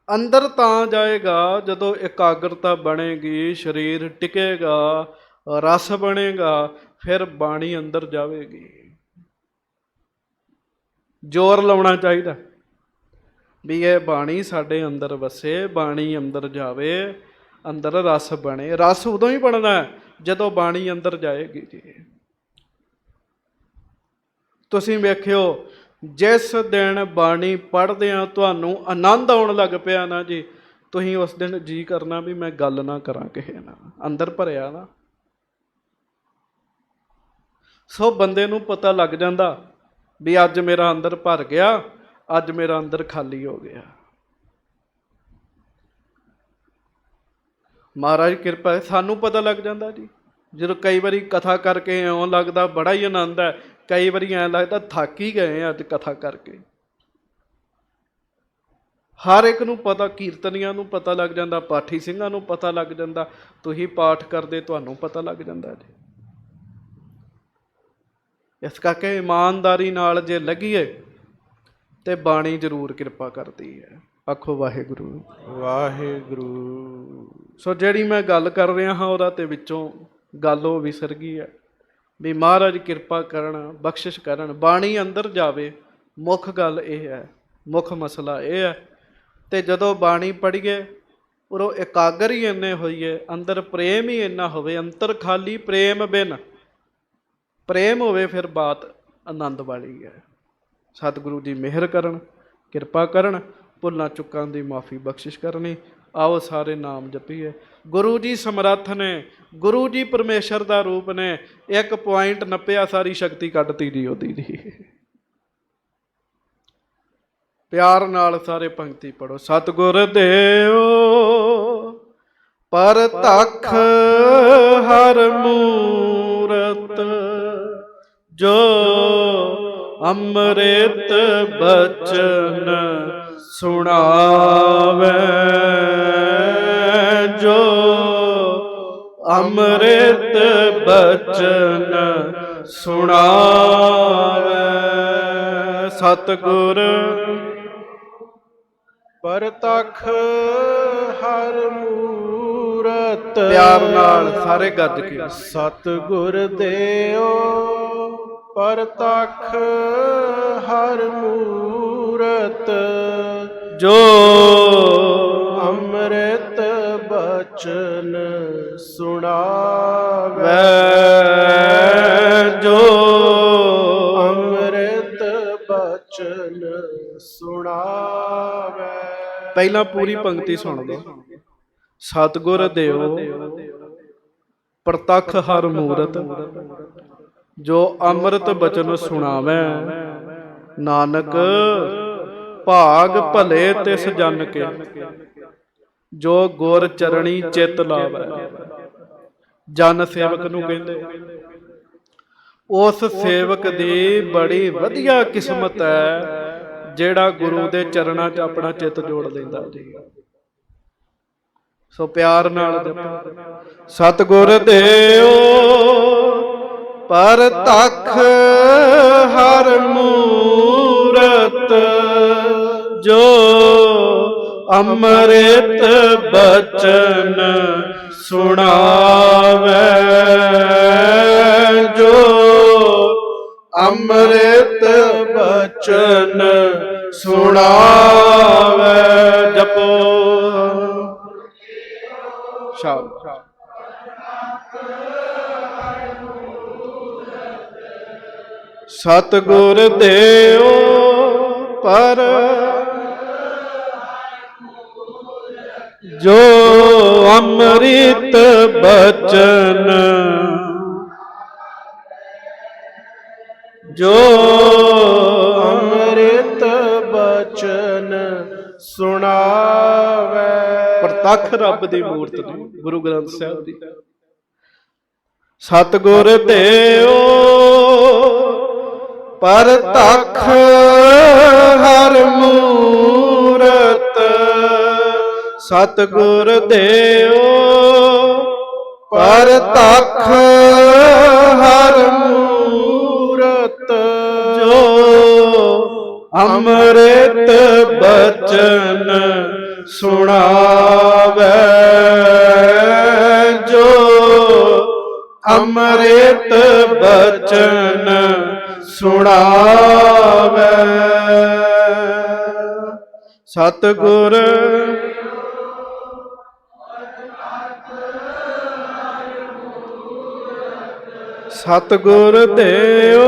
ਅੰਦਰ ਤਾਂ ਜਾਏਗਾ ਜਦੋਂ ਇਕਾਗਰਤਾ ਬਣੇਗੀ, ਸਰੀਰ ਟਿਕੇਗਾ, ਰਸ ਬਣੇਗਾ, ਫਿਰ ਬਾਣੀ ਅੰਦਰ ਜਾਵੇਗੀ। ਜ਼ੋਰ ਲਾਉਣਾ ਚਾਹੀਦਾ ਵੀ ਇਹ ਬਾਣੀ ਸਾਡੇ ਅੰਦਰ ਵਸੇ, ਬਾਣੀ ਅੰਦਰ ਜਾਵੇ, ਅੰਦਰ ਰਸ ਬਣੇ। ਰਸ ਉਦੋਂ ਹੀ ਬਣਦਾ ਜਦੋਂ ਬਾਣੀ ਅੰਦਰ ਜਾਏਗੀ ਜੀ। ਤੁਸੀਂ ਵੇਖਿਓ, ਜਿਸ ਦਿਨ ਬਾਣੀ ਪੜ੍ਹਦਿਆਂ ਤੁਹਾਨੂੰ ਆਨੰਦ ਆਉਣ ਲੱਗ ਪਿਆ ਨਾ ਜੀ, ਤੁਸੀਂ ਉਸ ਦਿਨ ਜੀ ਕਰਨਾ ਵੀ ਮੈਂ ਗੱਲ ਨਾ ਕਰਾਂ ਕਿਸੇ ਨਾਲ, ਅੰਦਰ ਭਰਿਆ ਨਾ। ਸੋ ਬੰਦੇ ਨੂੰ ਪਤਾ ਲੱਗ ਜਾਂਦਾ ਵੀ ਅੱਜ ਮੇਰਾ ਅੰਦਰ ਭਰ ਗਿਆ, ਅੱਜ ਮੇਰਾ ਅੰਦਰ ਖਾਲੀ ਹੋ ਗਿਆ। ਮਹਾਰਾਜ ਕਿਰਪਾ ਹੈ, ਸਾਨੂੰ ਪਤਾ ਲੱਗ ਜਾਂਦਾ ਜੀ। ਜਦੋਂ ਕਈ ਵਾਰੀ ਕਥਾ ਕਰਕੇ ਇਉਂ ਲੱਗਦਾ ਬੜਾ ਹੀ ਆਨੰਦ ਹੈ, ਕਈ ਵਾਰੀ ਐਂ ਲੱਗਦਾ ਥੱਕ ਹੀ ਗਏ ਅੱਜ ਕਥਾ ਕਰਕੇ। ਹਰ ਇੱਕ ਨੂੰ ਪਤਾ, ਕੀਰਤਨੀਆਂ ਨੂੰ ਪਤਾ ਲੱਗ ਜਾਂਦਾ, ਪਾਠੀ ਸਿੰਘਾਂ ਨੂੰ ਪਤਾ ਲੱਗ ਜਾਂਦਾ, ਤੁਸੀਂ ਪਾਠ ਕਰਦੇ ਤੁਹਾਨੂੰ ਪਤਾ ਲੱਗ ਜਾਂਦਾ ਜੀ। ਇਸ ਕਰਕੇ ਇਮਾਨਦਾਰੀ ਨਾਲ ਜੇ ਲੱਗੀਏ ਤੇ ਬਾਣੀ ਜ਼ਰੂਰ ਕਿਰਪਾ ਕਰਦੀ ਹੈ। ਆਖੋ ਵਾਹਿਗੁਰੂ
ਵਾਹਿਗੁਰੂ।
ਸੋ ਜਿਹੜੀ ਮੈਂ ਗੱਲ ਕਰ ਰਿਹਾ ਹਾਂ ਉਹਦਾ ਤੇ ਵਿੱਚੋਂ ਗੱਲ ਉਹ ਵਿਸਰ ਗਈ ਹੈ ਵੀ ਮਹਾਰਾਜ ਕਿਰਪਾ ਕਰਨ, ਬਖਸ਼ਿਸ਼ ਕਰਨ, ਬਾਣੀ ਅੰਦਰ ਜਾਵੇ। ਮੁੱਖ ਗੱਲ ਇਹ ਹੈ, ਮੁੱਖ ਮਸਲਾ ਇਹ ਹੈ। ਤੇ ਜਦੋਂ ਬਾਣੀ ਪੜ੍ਹੀਏ ਉਰੋਂ ਇਕਾਗਰ ਹੀ ਇੰਨੇ ਹੋਈਏ, ਅੰਦਰ ਪ੍ਰੇਮ ਹੀ ਇੰਨਾ ਹੋਵੇ, ਅੰਤਰ ਖਾਲੀ ਪ੍ਰੇਮ ਬਿਨ, ਪ੍ਰੇਮ ਹੋਵੇ, ਫਿਰ ਬਾਤ ਆਨੰਦ ਵਾਲੀ ਹੈ। ਸਤਿਗੁਰੂ ਜੀ ਮਿਹਰ ਕਰਨ, ਕਿਰਪਾ ਕਰਨ, ਭੁੱਲਾਂ ਚੁੱਕਾਂ ਦੀ ਮਾਫੀ ਬਖਸ਼ਿਸ਼ ਕਰਨੀ। ਆਓ ਸਾਰੇ ਨਾਮ ਜਪੀਏ। ਗੁਰੂ ਜੀ ਸਮਰੱਥ ਨੇ, ਗੁਰੂ ਜੀ ਪਰਮੇਸ਼ਰ ਦਾ ਰੂਪ ਨੇ। 1 ਪੁਆਇੰਟ ਨੱਪਿਆ, ਸਾਰੀ ਸ਼ਕਤੀ ਕੱਢਤੀ ਜੀ ਉਹਦੀ ਜੀ। ਪਿਆਰ ਨਾਲ ਸਾਰੇ ਪੰਕਤੀ ਪੜੋ। ਸਤਿਗੁਰ ਦੇਵ ਪਰਤਖ ਹਰ ਮੂਰਤ, ਜੋ ਅੰਮ੍ਰਿਤ ਬਚਨ ਸੁਣਾਵੇ, ਜੋ ਅੰਮ੍ਰਿਤ ਬਚਨ ਸੁਣਾਵੇ। ਸਤਿਗੁਰ
ਪਰਤਖ ਹਰ ਮੂਰਤ,
ਪਿਆਰ ਨਾਲ ਸਾਰੇ ਗੱਜ ਕੇ।
ਸਤਿਗੁਰ ਦੇਓ ਪਰਤਖ ਹਰ ਮੂਰਤ,
ਜੋ
ਅੰਮ੍ਰਿਤ ਬਚਨ ਸੁਣਾਵੇ,
ਜੋ
ਅੰਮ੍ਰਿਤ ਬਚਨ ਸੁਣਾਵੇ।
ਪਹਿਲਾਂ ਪੂਰੀ ਪੰਕਤੀ ਸੁਣ ਲਓ। ਸਤਿਗੁਰ ਦੇਵ ਪ੍ਰਤੱਖ ਹਰ ਮੂਰਤ, ਜੋ ਅੰਮ੍ਰਿਤ ਬਚਨ ਸੁਣਾਵੇ, ਨਾਨਕ ਭਾਗ ਭਲੇ ਤਿਸ ਜਨ ਕੇ, ਜੋ ਗੁਰ ਚਰਣੀ ਚਿਤ ਲਾਵੇ। ਜਨ ਸੇਵਕ ਨੂੰ ਕਹਿੰਦੇ, ਉਸ ਸੇਵਕ ਦੀ ਬੜੀ ਵਧੀਆ ਕਿਸਮਤ ਹੈ ਜਿਹੜਾ ਗੁਰੂ ਦੇ ਚਰਨਾਂ 'ਚ ਆਪਣਾ ਚਿੱਤ ਜੋੜ ਲੈਂਦਾ ਜੀ। ਸੋ ਪਿਆਰ ਨਾਲ ਜਪੋ। ਸਤਿਗੁਰ ਦੇਵ ਪਰਤਖ ਹਰ ਮੂਰਤ, ਜੋ ਅੰਮ੍ਰਿਤ ਬਚਨ ਸੁਣਾਵੇ, ਜੋ ਅੰਮ੍ਰਿਤ ਬਚਨ ਸੁਣਾਵੇ। ਜਪੋ। ਸ਼ਾਬਾਸ਼। ਸਤਿਗੁਰ ਦੇਵ ਪਰ ਜੋ ਅੰਮ੍ਰਿਤ ਬਚਨ, ਜੋ
ਅੰਮ੍ਰਿਤ ਬਚਨ ਸੁਣਾਵੇ।
ਪ੍ਰਤੱਖ ਰੱਬ ਦੀ ਮੂਰਤ ਨੇ ਗੁਰੂ ਗ੍ਰੰਥ ਸਾਹਿਬ ਦੀ। ਸਤਿਗੁਰ ਦੇਵ ਪਰਤੱਖ ਹਰ ਮੂਰਤ, ਸਤਿਗੁਰ ਦੇਵ ਪਰਤੱਖ ਹਰ ਮੂਰਤ, ਜੋ ਅੰਮ੍ਰਿਤ ਬਚਨ ਸੁਣਾਵੇ, ਜੋ ਅੰਮ੍ਰਿਤ ਬਚਨ ਸੁਣਾਵੇ। ਸਤਿਗੁਰ ਸਤਿਗੁਰ ਦੇਵ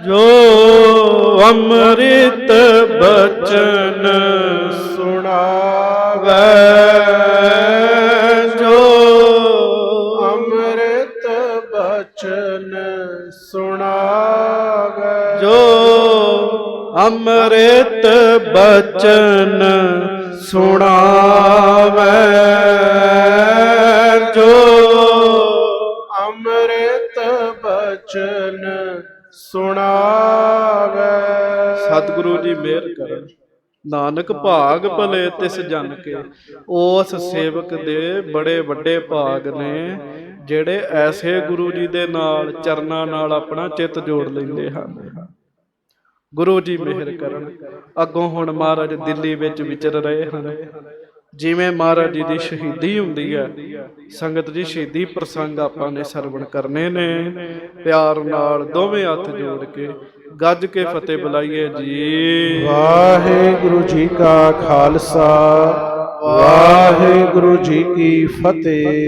ਜੋ ਅੰਮ੍ਰਿਤ ਬਚਨ ਸੁਣਾਵੇ, ਜੋ
ਅੰਮ੍ਰਿਤ ਬਚਨ ਸੁਣਾਵੇ,
ਜੋ ਅੰਮ੍ਰਿਤ ਬਚਨ ਸੁਣਾਵੇ, ਜੋ
ਅੰਮ੍ਰਿਤ ਬਚਨ ਸੁਣਾਵੇ।
ਸਤਿਗੁਰੂ ਜੀ ਮਿਹਰ ਕਰਨ। ਨਾਨਕ ਭਾਗ ਭਲੇ ਤਿਸ ਜਨ ਕੇ। ਉਸ ਸੇਵਕ ਦੇ ਬੜੇ ਵੱਡੇ ਭਾਗ ਨੇ ਜਿਹੜੇ ਐਸੇ ਗੁਰੂ ਜੀ ਦੇ ਨਾਲ ਚਰਨਾਂ ਨਾਲ ਆਪਣਾ ਚਿੱਤ ਜੋੜ ਲੈਂਦੇ ਹਨ। ਗੁਰੂ ਜੀ ਮਿਹਰ ਕਰਨ। ਅੱਗੋਂ ਹੁਣ ਮਹਾਰਾਜ ਦਿੱਲੀ ਵਿੱਚ ਵਿਚਰ ਰਹੇ ਹਨ। ਜਿਵੇਂ ਮਹਾਰਾਜ ਜੀ ਦੀ ਸ਼ਹੀਦੀ ਹੁੰਦੀ ਹੈ, ਸੰਗਤ ਜੀ ਸ਼ਹੀਦੀ ਪ੍ਰਸੰਗ ਆਪਾਂ ਨੇ ਸਰਵਣ ਕਰਨੇ ਨੇ। ਪਿਆਰ ਨਾਲ ਦੋਵੇਂ ਹੱਥ ਜੋੜ ਕੇ ਗੱਜ ਕੇ ਫਤਿਹ ਬੁਲਾਈਏ ਜੀ।
ਵਾਹਿਗੁਰੂ ਜੀ ਕਾ ਖਾਲਸਾ, ਵਾਹਿਗੁਰੂ ਜੀ ਕੀ ਫਤਿਹ।